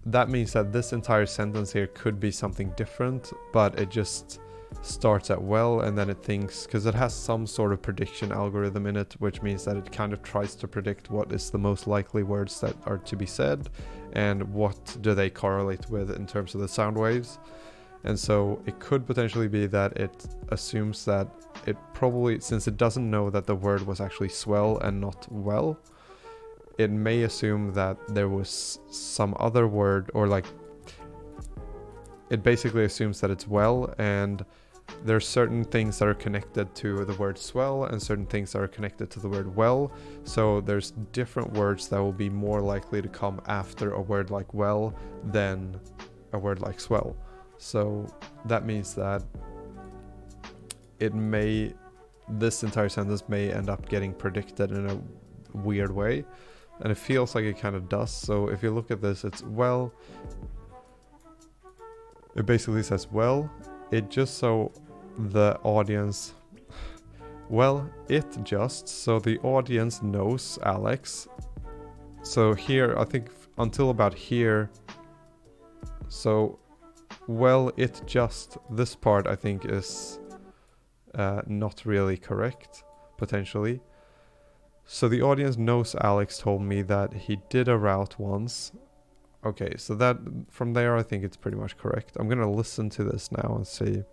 that means that this entire sentence here could be something different, but it just starts at well, and then it thinks, because it has some sort of prediction algorithm in it, which means that it kind of tries to predict what is the most likely words that are to be said, and what do they correlate with in terms of the sound waves. And so it could potentially be that it assumes that it probably, since it doesn't know that the word was actually swell and not well, it may assume that there was some other word, or like, it basically assumes that it's well, and there's certain things that are connected to the word swell and certain things that are connected to the word well. So there's different words that will be more likely to come after a word like well than a word like swell. So that means that this entire sentence may end up getting predicted in a weird way, and it feels like it kind of does. So if you look at this, it's well, it basically says well, it just so the audience, well, it just so the audience knows Alex. So here, I think until about here, so well, it just, this part I think is not really correct, potentially. So the audience knows Alex told me that he did a route once. Okay, so that, from there I think it's pretty much correct. I'm gonna listen to this now and see.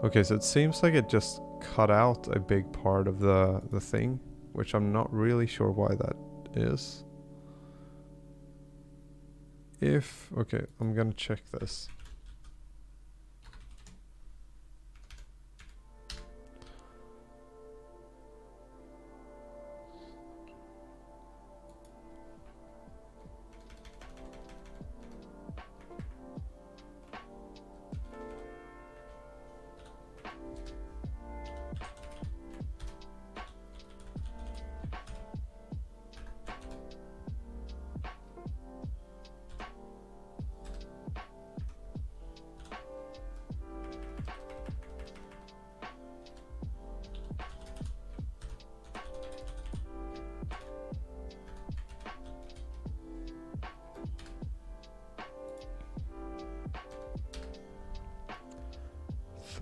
Okay, so it seems like it just cut out a big part of the thing, which I'm not really sure why that is. Okay, I'm gonna check this.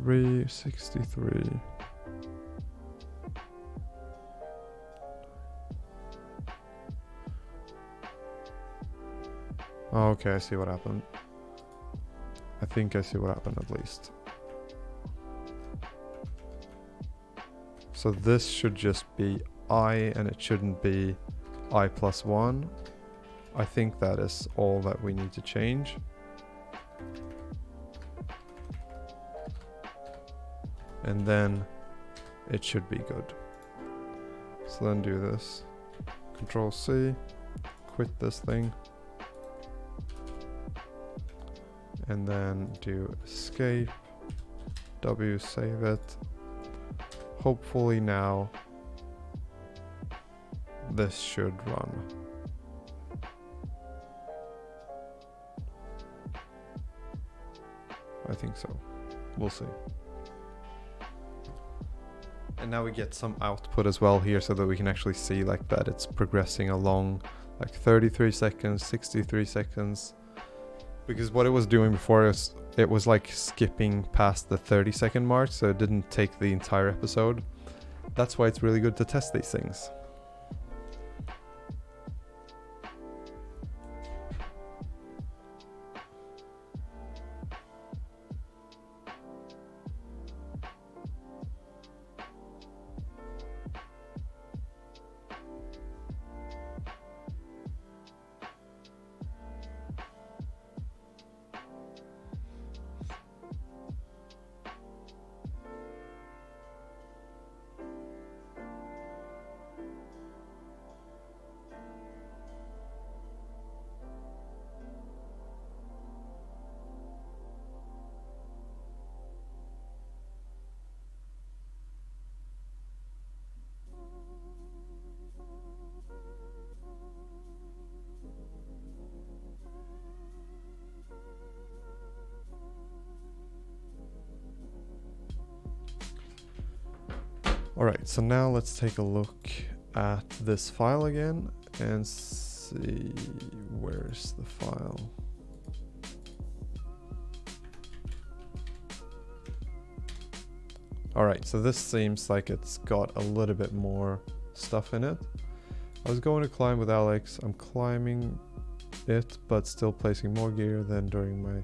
$363. Oh, okay, I see what happened. I think I see what happened at least. So this should just be I, and it shouldn't be I plus 1. I think that is all that we need to change. And then it should be good. So then do this. Control C, quit this thing. And then do escape, W, save it. Hopefully now this should run. I think so. We'll see. And now we get some output as well here so that we can actually see like that it's progressing along, like 33 seconds, 63 seconds. Because what it was doing before is it was like skipping past the 30-second mark, so it didn't take the entire episode. That's why it's really good to test these things. Alright, so now let's take a look at this file again and see where's the file. Alright, so this seems like it's got a little bit more stuff in it. I was going to climb with Alex. I'm climbing it, but still placing more gear than during my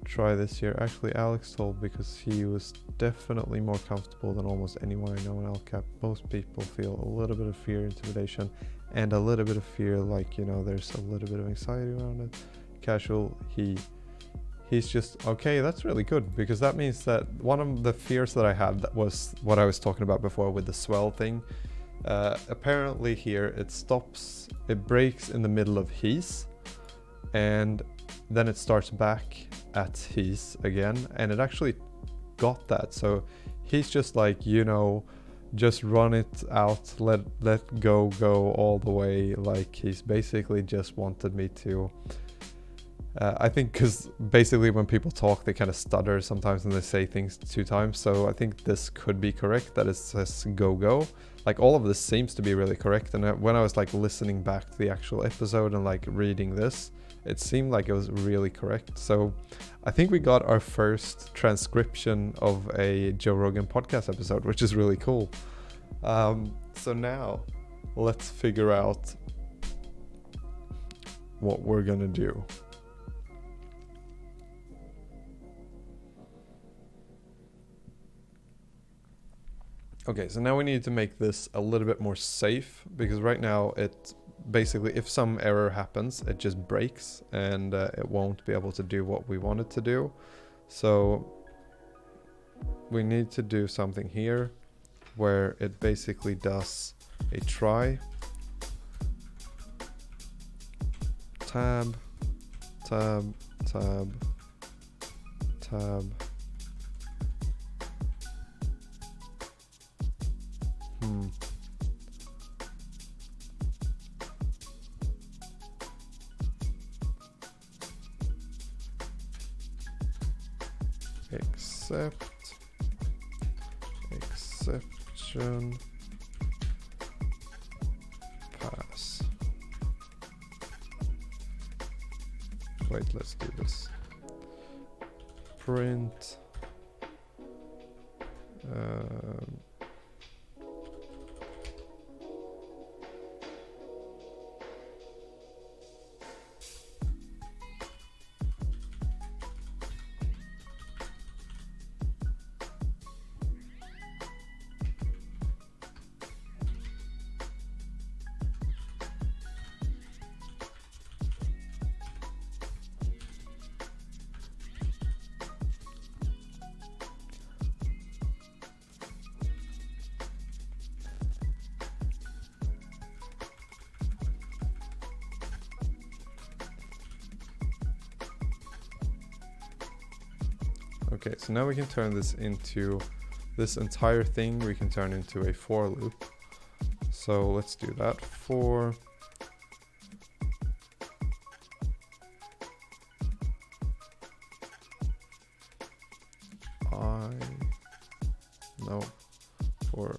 try this year. Actually, Alex told because he was definitely more comfortable than almost anyone I know in LCAP. Most people feel a little bit of fear, intimidation, and a little bit of fear, like, you know, there's a little bit of anxiety around it. Casual, he's just okay. That's really good, because that means that one of the fears that I had, that was what I was talking about before with the swell thing. Apparently here it stops, it breaks in the middle of he's, and then it starts back at he's again, and it actually got that. So he's just like, you know, just run it out, let go all the way. Like, he's basically just wanted me to I think because basically when people talk they kind of stutter sometimes and they say things 2 times, so I think this could be correct, that it says go. Like, all of this seems to be really correct, and when I was like listening back to the actual episode and like reading this, it seemed like it was really correct. So I think we got our first transcription of a Joe Rogan podcast episode, which is really cool. So now let's figure out what we're gonna do. Okay, so now we need to make this a little bit more safe, because right now it basically, if some error happens, it just breaks and it won't be able to do what we want it to do. So we need to do something here where it basically does a try, tab, tab, tab, tab. Except, exception, pass. Wait, let's do this. Print. Okay, so now we can turn this into, this entire thing we can turn into a for loop. So let's do that. For for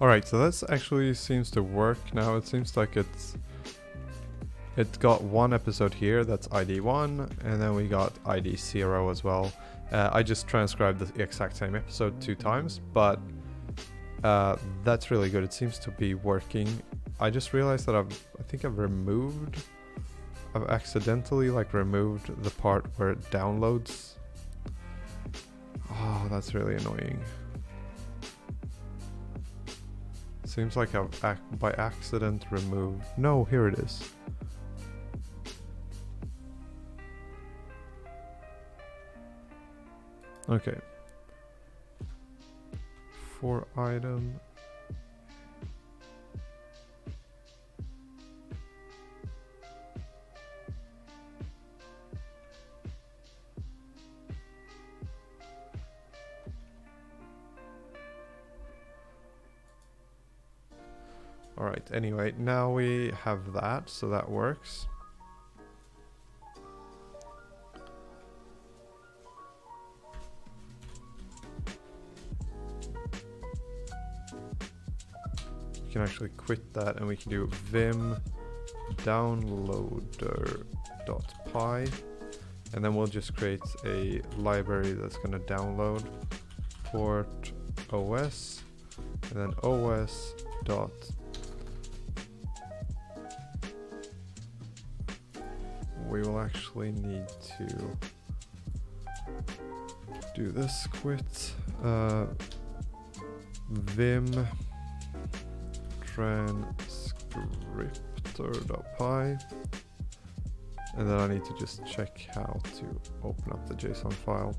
Alright, so this actually seems to work now. It seems like it got one episode here, that's ID 1, and then we got ID 0 as well. I just transcribed the exact same episode 2 times, but that's really good. It seems to be working. I just realized that I've accidentally like removed the part where it downloads. Oh, that's really annoying. Seems like I've by accident removed. No, here it is. Okay. For item. Alright, anyway, now we have that, so that works. We can actually quit that and we can do vim downloader.py, and then we'll just create a library that's going to download port os, and then os dot we will actually need to do this quit vim transcriptor.py, and then I need to just check how to open up the JSON file.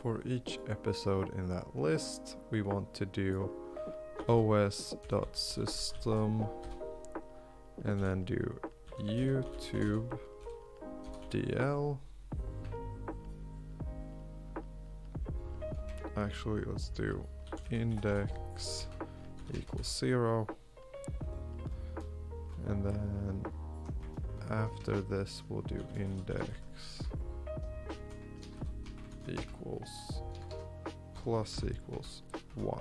For each episode in that list, we want to do os.system and then do YouTube DL. Actually, let's do index equals 0. And then after this, we'll do index equals plus equals 1.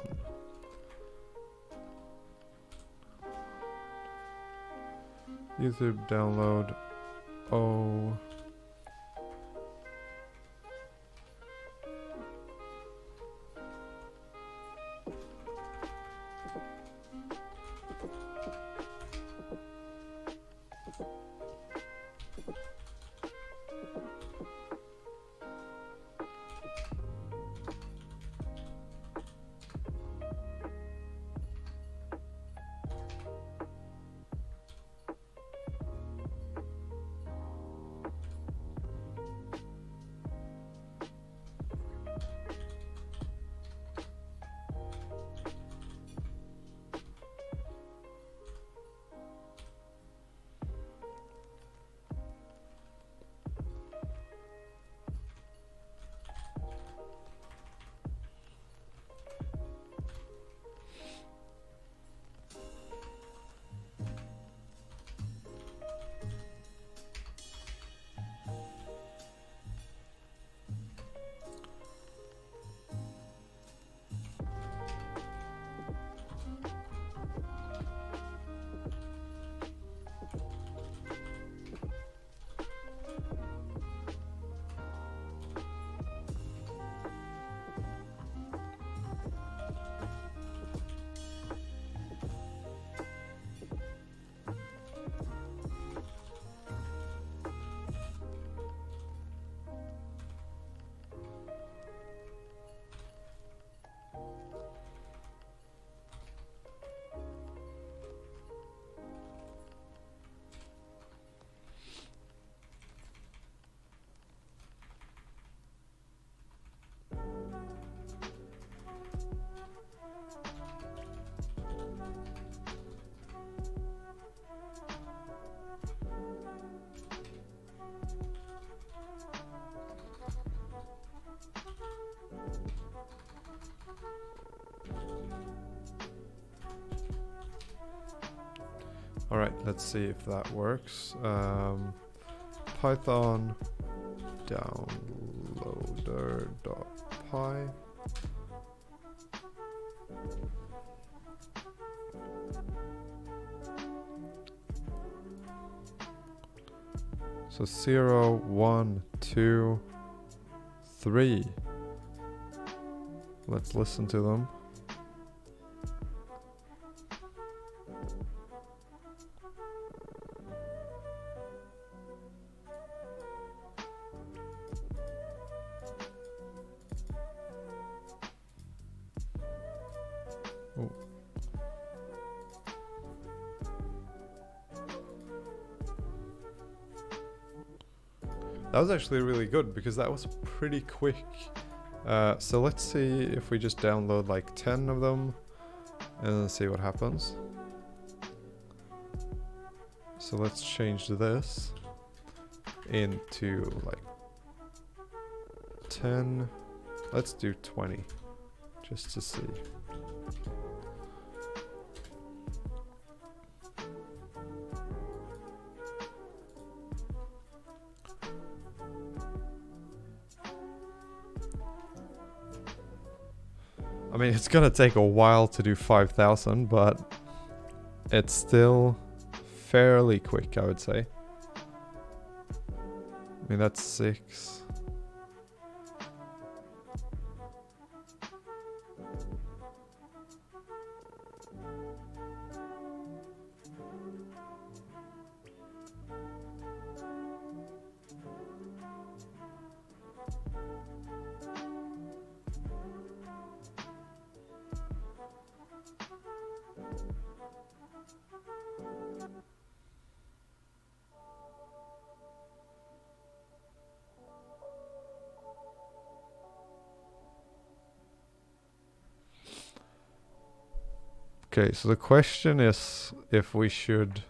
YouTube download O. All right, let's see if that works. Python downloader.py. So 0, 1, 2, 3. Let's listen to them. Oh. That was actually really good because that was pretty quick. So let's see if we just download like 10 of them and then see what happens. So let's change this into like 10. Let's do 20 just to see. I mean, it's gonna take a while to do 5,000, but it's still fairly quick, I would say. I mean, that's 6. Okay, so the question is if we should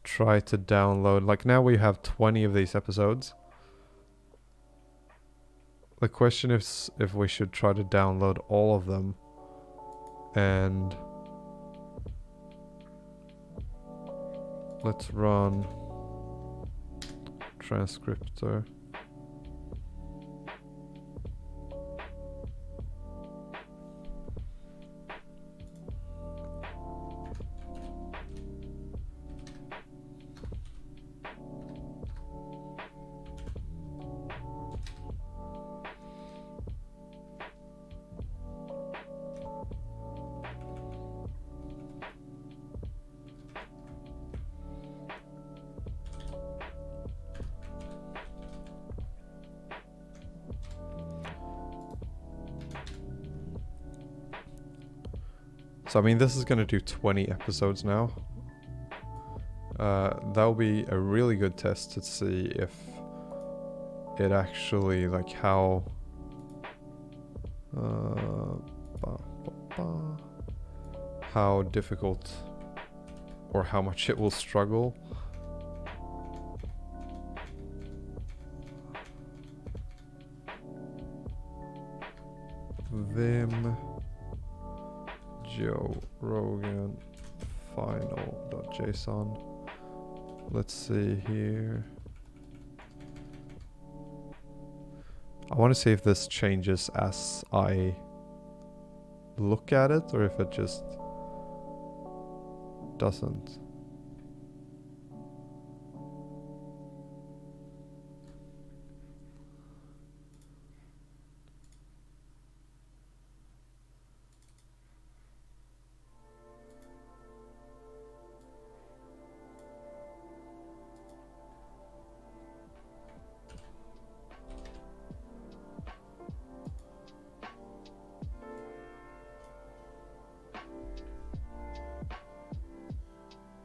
try to download, like now we have 20 of these episodes. The question is if we should try to download all of them and let's run transcriptor. So I mean, this is gonna do 20 episodes now. That'll be a really good test to see if it actually, like how how difficult or how much it will struggle. Vim Joe Rogan final.json. Let's see here. I want to see if this changes as I look at it or if it just doesn't.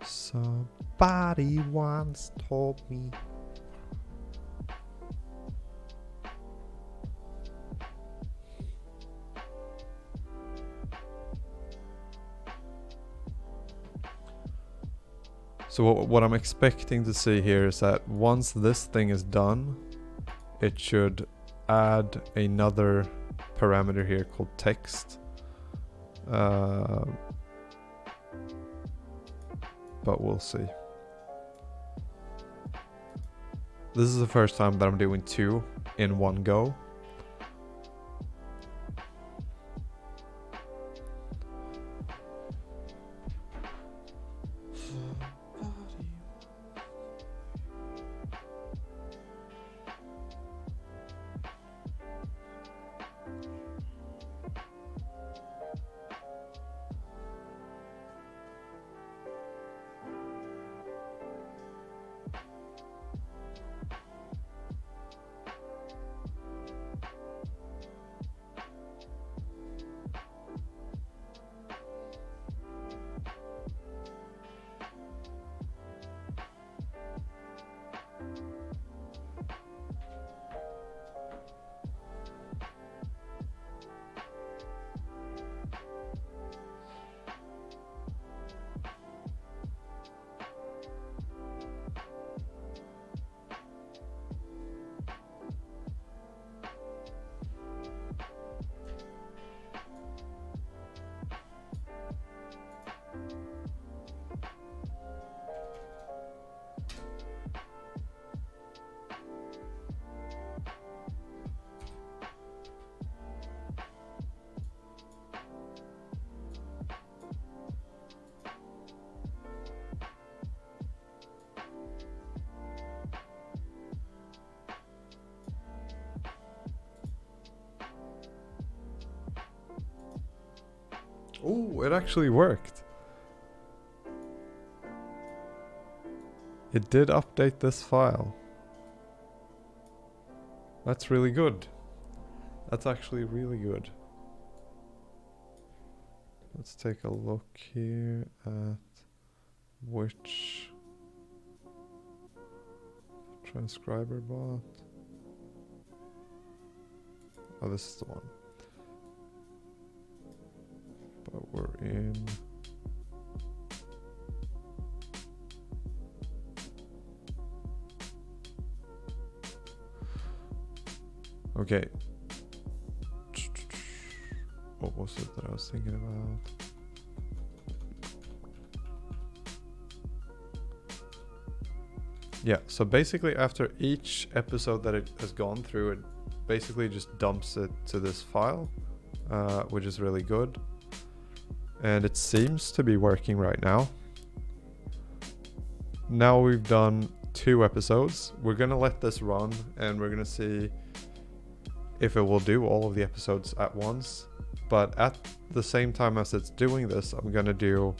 Somebody once told me. So what I'm expecting to see here is that once this thing is done, it should add another parameter here called text. but we'll see. This is the first time that I'm doing 2 in one go. Oh, it actually worked. It did update this file. That's really good. That's actually really good. Let's take a look here at which transcriber bot. Oh, this is the one. But we're in. Okay. What was it that I was thinking about? Yeah, so basically after each episode that it has gone through, it basically just dumps it to this file, which is really good. And it seems to be working right now. Now we've done 2 episodes. We're gonna let this run and we're gonna see if it will do all of the episodes at once. But at the same time as it's doing this, I'm gonna do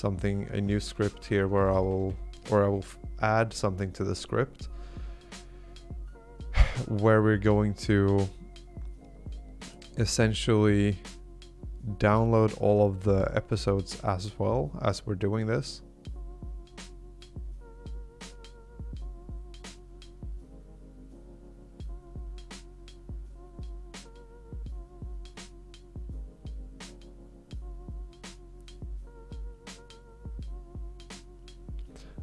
a new script here where I will add something to the script where we're going to essentially download all of the episodes as well as we're doing this.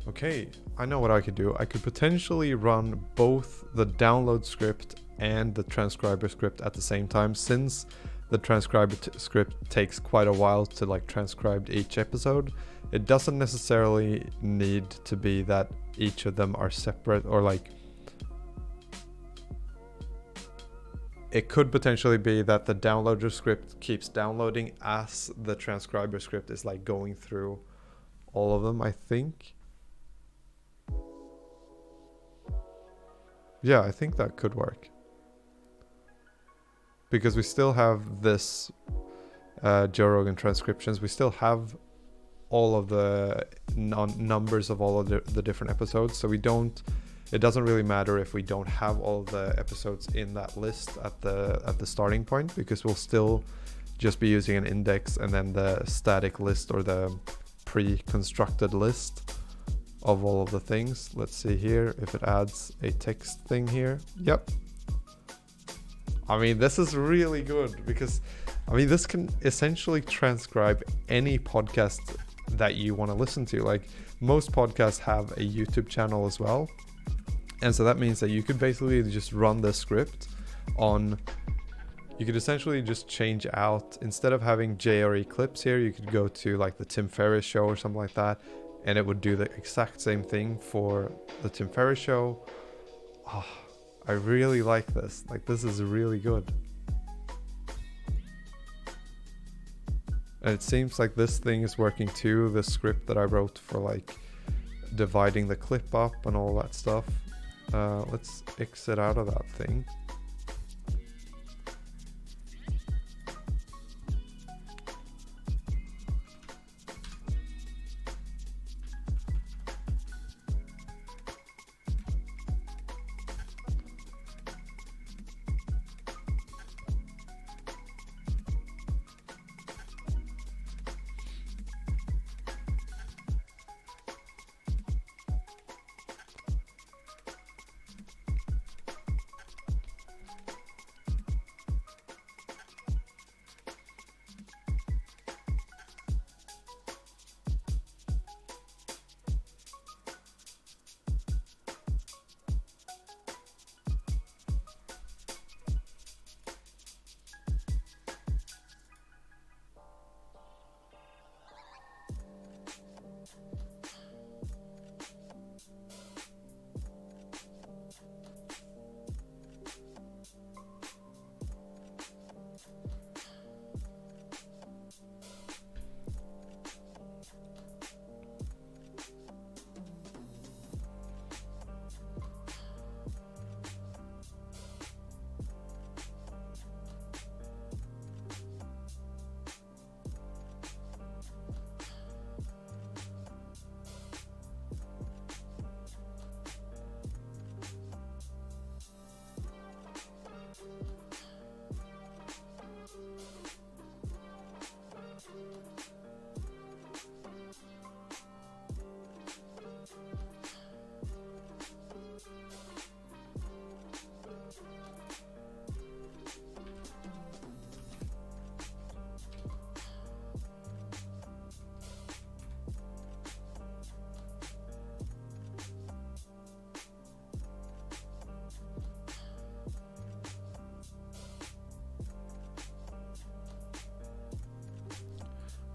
Okay, I know what I could do. I could potentially run both the download script and the transcriber script at the same time, since the transcriber script takes quite a while to like transcribe each episode. It doesn't necessarily need to be that each of them are separate, or like it could potentially be that the downloader script keeps downloading as the transcriber script is like going through all of them, I think. Yeah, I think that could work. Because we still have this Joe Rogan transcriptions. We still have all of the numbers of all of the different episodes. So it doesn't really matter if we don't have all of the episodes in that list at the starting point, because we'll still just be using an index and then the static list or the pre-constructed list of all of the things. Let's see here if it adds a text thing here. Yep. I mean, this is really good because, I mean, this can essentially transcribe any podcast that you want to listen to. Like, most podcasts have a YouTube channel as well. And so that means that you could basically just run the script on, you could essentially just change out, instead of having JRE clips here, you could go to like the Tim Ferriss show or something like that, and it would do the exact same thing for the Tim Ferriss show. Oh, I really like this. Like, this is really good. And it seems like this thing is working too, the script that I wrote for like dividing the clip up and all that stuff. Let's exit out of that thing.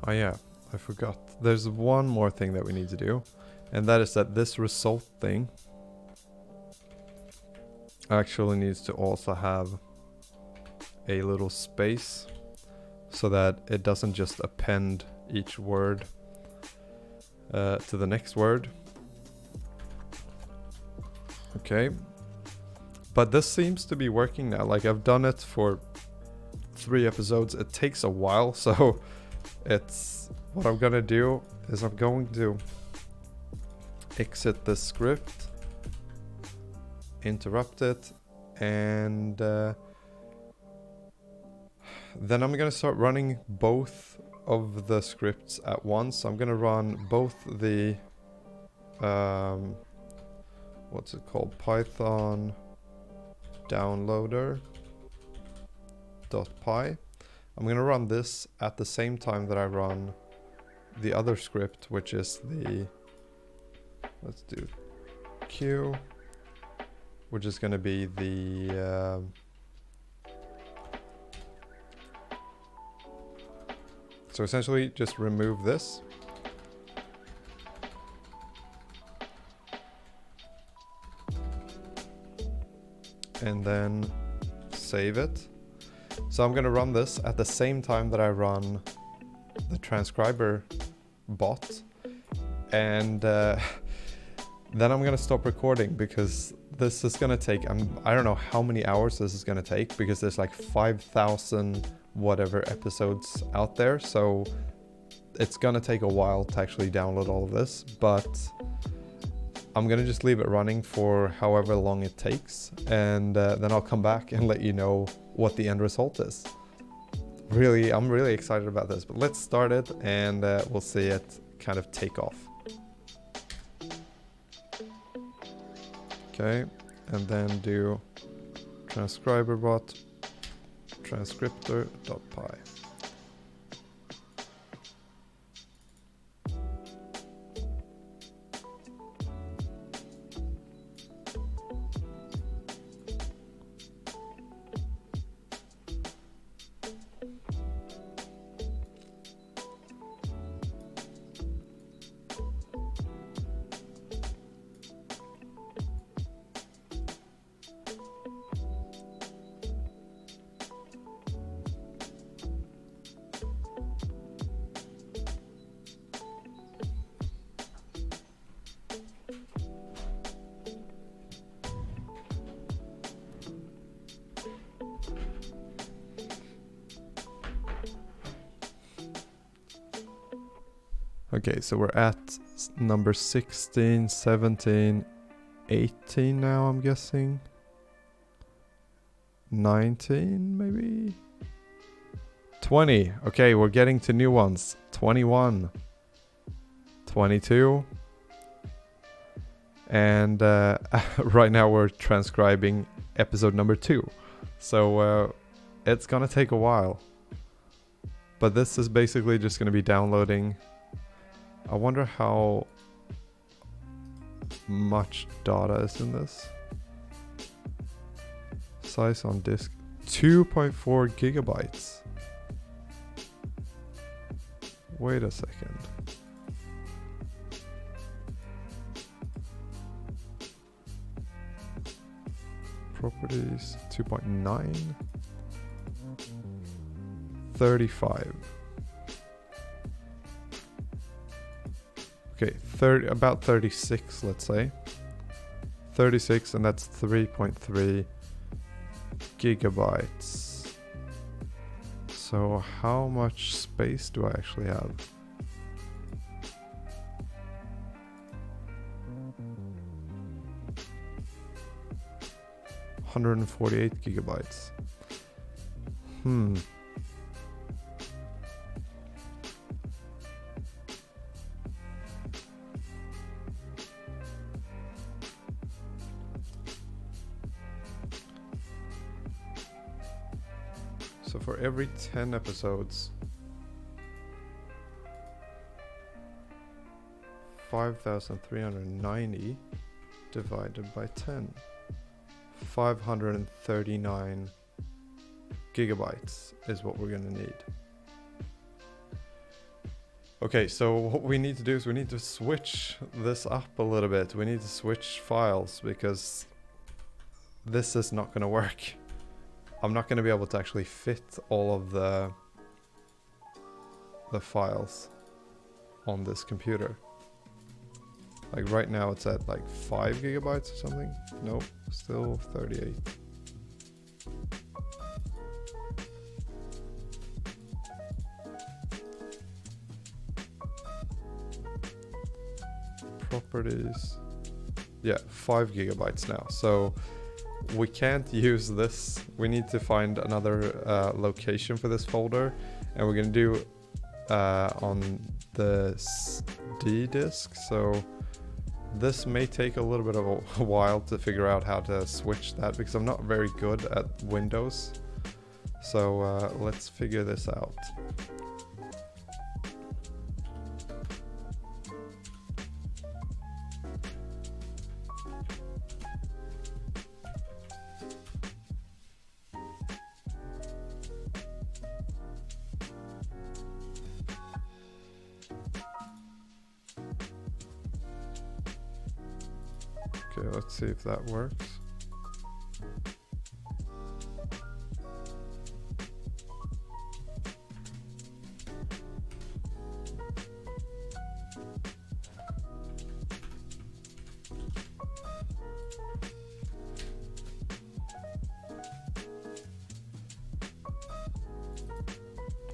Oh yeah, I forgot. There's one more thing that we need to do, and that is that this result thing actually needs to also have a little space so that it doesn't just append each word to the next word. Okay, but this seems to be working now. Like, I've done it for 3 episodes. It takes a while, so it's what I'm gonna do is I'm going to exit the script, interrupt it, and then I'm gonna start running both of the scripts at once. So I'm gonna run both the what's it called, Python downloader .py. I'm gonna run this at the same time that I run the other script, which is the, let's do Q, which is gonna be the so essentially just remove this. And then save it. So I'm gonna run this at the same time that I run the transcriber bot, and then I'm gonna stop recording because this is gonna take, I don't know how many hours this is gonna take, because there's like 5,000 whatever episodes out there, so it's gonna take a while to actually download all of this, but I'm gonna just leave it running for however long it takes, and then I'll come back and let you know what the end result is. Really, I'm really excited about this, but let's start it and we'll see it kind of take off. Okay, and then do transcriber bot transcriptor.py. Okay, so we're at number 16, 17, 18 now, I'm guessing. 19, maybe? 20. Okay, we're getting to new ones. 21. 22. And right now we're transcribing episode number 2. So it's gonna take a while. But this is basically just gonna be downloading. I wonder how much data is in this. Size on disk 2.4 gigabytes. Wait a second. Properties 2.9. 35. Okay, about 36, let's say. 36, and that's 3.3 gigabytes. So how much space do I actually have? $148 gigabytes. So for every 10 episodes, 5,390 divided by 10. 539 gigabytes is what we're gonna need. Okay, so what we need to do is we need to switch this up a little bit. We need to switch files because this is not gonna work. I'm not gonna be able to actually fit all of the files on this computer. Like right now it's at like 5 gigabytes or something. Nope, still 38. Properties. Yeah, 5 gigabytes now. So we can't use this. We need to find another location for this folder, and we're gonna do on the D disk. So this may take a little bit of a while to figure out how to switch that because I'm not very good at Windows. So let's figure this out. Okay, let's see if that works.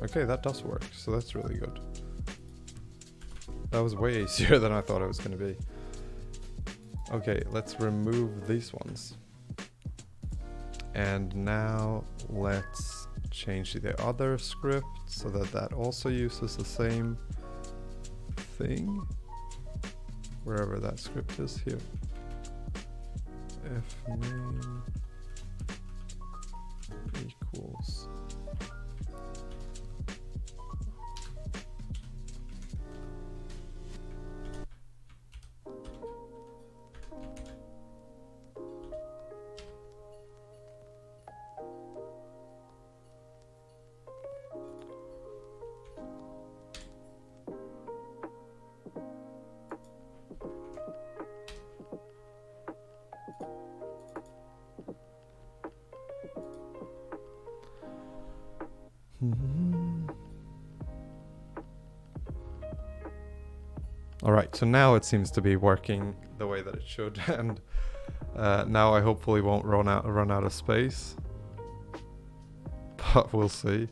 Okay, that does work, so that's really good. That was way easier than I thought it was going to be. Okay, let's remove these ones. And now let's change the other script so that that also uses the same thing. Wherever that script is here. Fname equals. Alright, so now it seems to be working the way that it should, and now I hopefully won't run out of space, but we'll see.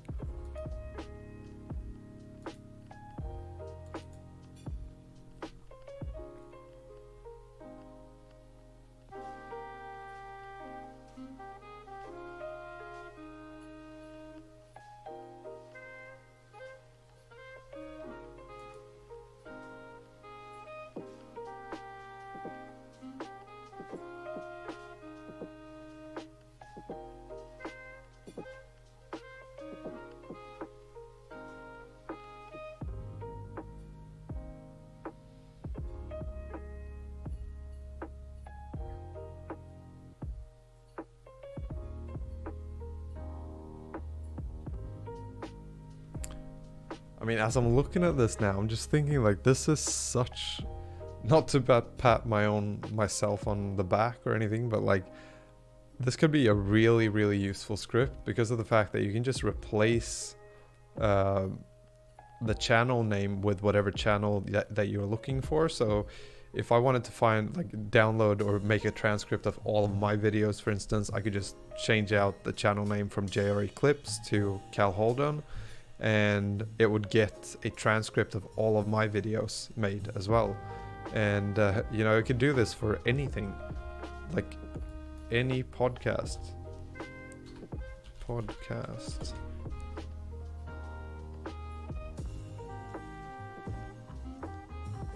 I mean, as I'm looking at this now, I'm just thinking like this is such, not to pat myself on the back or anything, but like this could be a really, really useful script because of the fact that you can just replace the channel name with whatever channel that you're looking for. So if I wanted to find, like, download or make a transcript of all of my videos, for instance, I could just change out the channel name from JRE Clips to Cal Holden, and it would get a transcript of all of my videos made as well. And you know, you can do this for anything, like any podcast.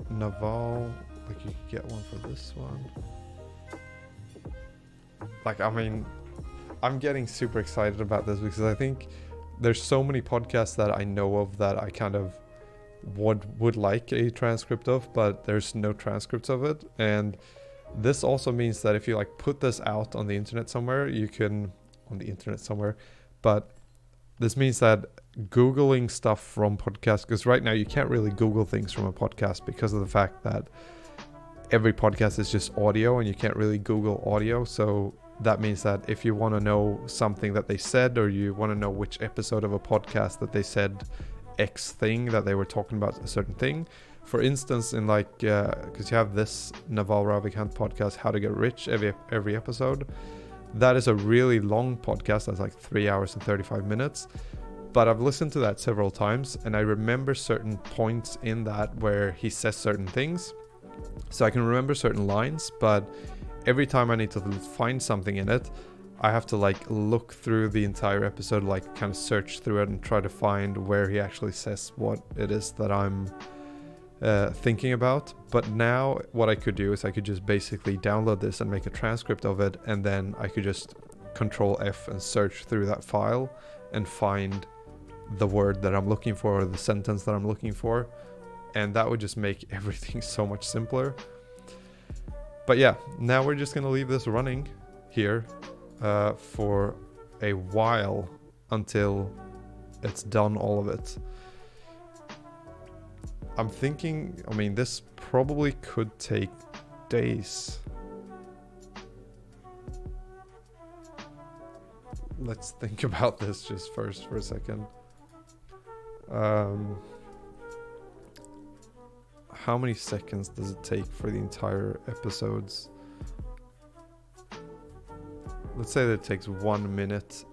Naval, like you could get one for this one. Like, I mean, I'm getting super excited about this because I think there's so many podcasts that I know of that I kind of would like a transcript of, but there's no transcripts of it. And this also means that if you like put this out on the internet somewhere, but this means that Googling stuff from podcasts, because right now you can't really Google things from a podcast because of the fact that every podcast is just audio and you can't really Google audio. So that means that if you want to know something that they said, or you want to know which episode of a podcast that they said X thing, that they were talking about a certain thing, for instance, in like, because you have this Naval Ravikant podcast, How to Get Rich, every episode. That is a really long podcast. That's like 3 hours and 35 minutes. But I've listened to that several times, and I remember certain points in that where he says certain things. So I can remember certain lines, but every time I need to find something in it, I have to like look through the entire episode, like kind of search through it and try to find where he actually says what it is that I'm thinking about. But now what I could do is I could just basically download this and make a transcript of it, and then I could just Control F and search through that file and find the word that I'm looking for, or the sentence that I'm looking for, and that would just make everything so much simpler. But yeah, now we're just gonna leave this running here for a while until it's done, all of it. I'm thinking, I mean, this probably could take days. Let's think about this just first for a second. How many seconds does it take for the entire episodes? Let's say that it takes 1 minute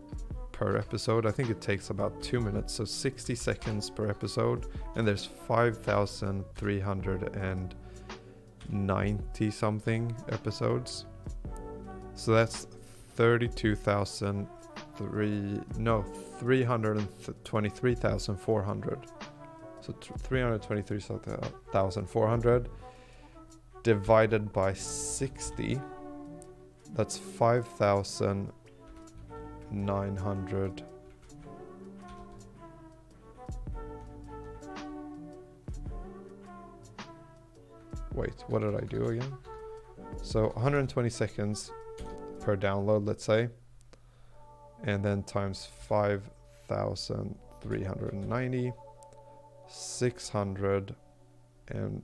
per episode. I think it takes about 2 minutes, so 60 seconds per episode, and there's 5,390 something episodes. So that's 323,400. So 323,400 divided by 60. That's 5,900. Wait, what did I do again? So 120 seconds per download, let's say. And then times 5,390, 600, and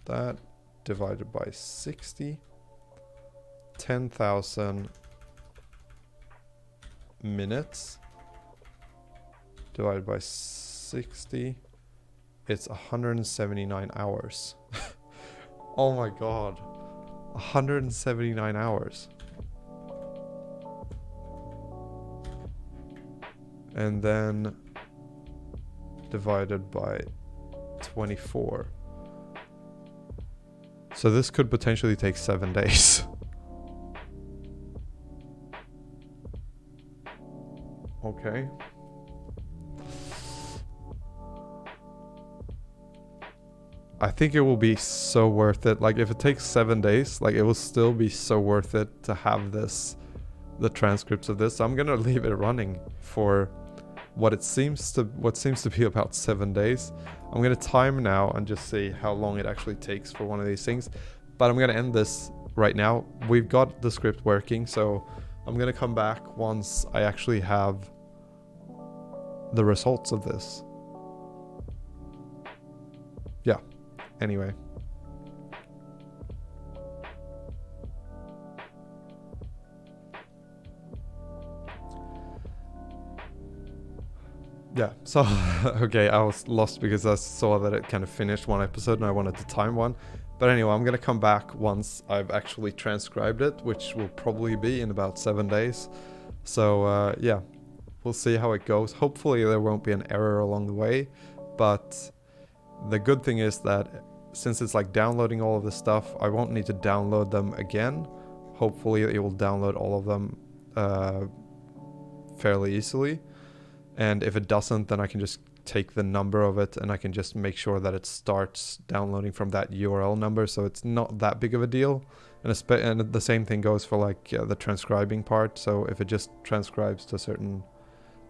that divided by 60, 10,000 minutes divided by 60, it's 179 hours. Oh my god, 179 hours. And then divided by 24. So this could potentially take 7 days. Okay. I think it will be so worth it. Like, if it takes 7 days, like, it will still be so worth it to have this, the transcripts of this. I'm gonna leave it running for what seems to be about 7 days. I'm gonna time now and just see how long it actually takes for one of these things. But I'm gonna end this right now. We've got the script working, so I'm gonna come back once I actually have the results of this. yeah, anyway. Yeah, so, okay, I was lost because I saw that it kind of finished one episode and I wanted to time one. But anyway, I'm going to come back once I've actually transcribed it, which will probably be in about 7 days. So, yeah, we'll see how it goes. Hopefully there won't be an error along the way. But the good thing is that since it's like downloading all of this stuff, I won't need to download them again. Hopefully it will download all of them fairly easily. And if it doesn't, then I can just take the number of it and I can just make sure that it starts downloading from that URL number. So it's not that big of a deal. And the same thing goes for like the transcribing part. So if it just transcribes to a certain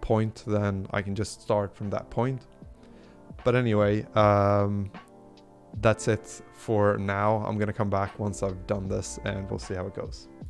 point, then I can just start from that point. But anyway, that's it for now. I'm going to come back once I've done this and we'll see how it goes.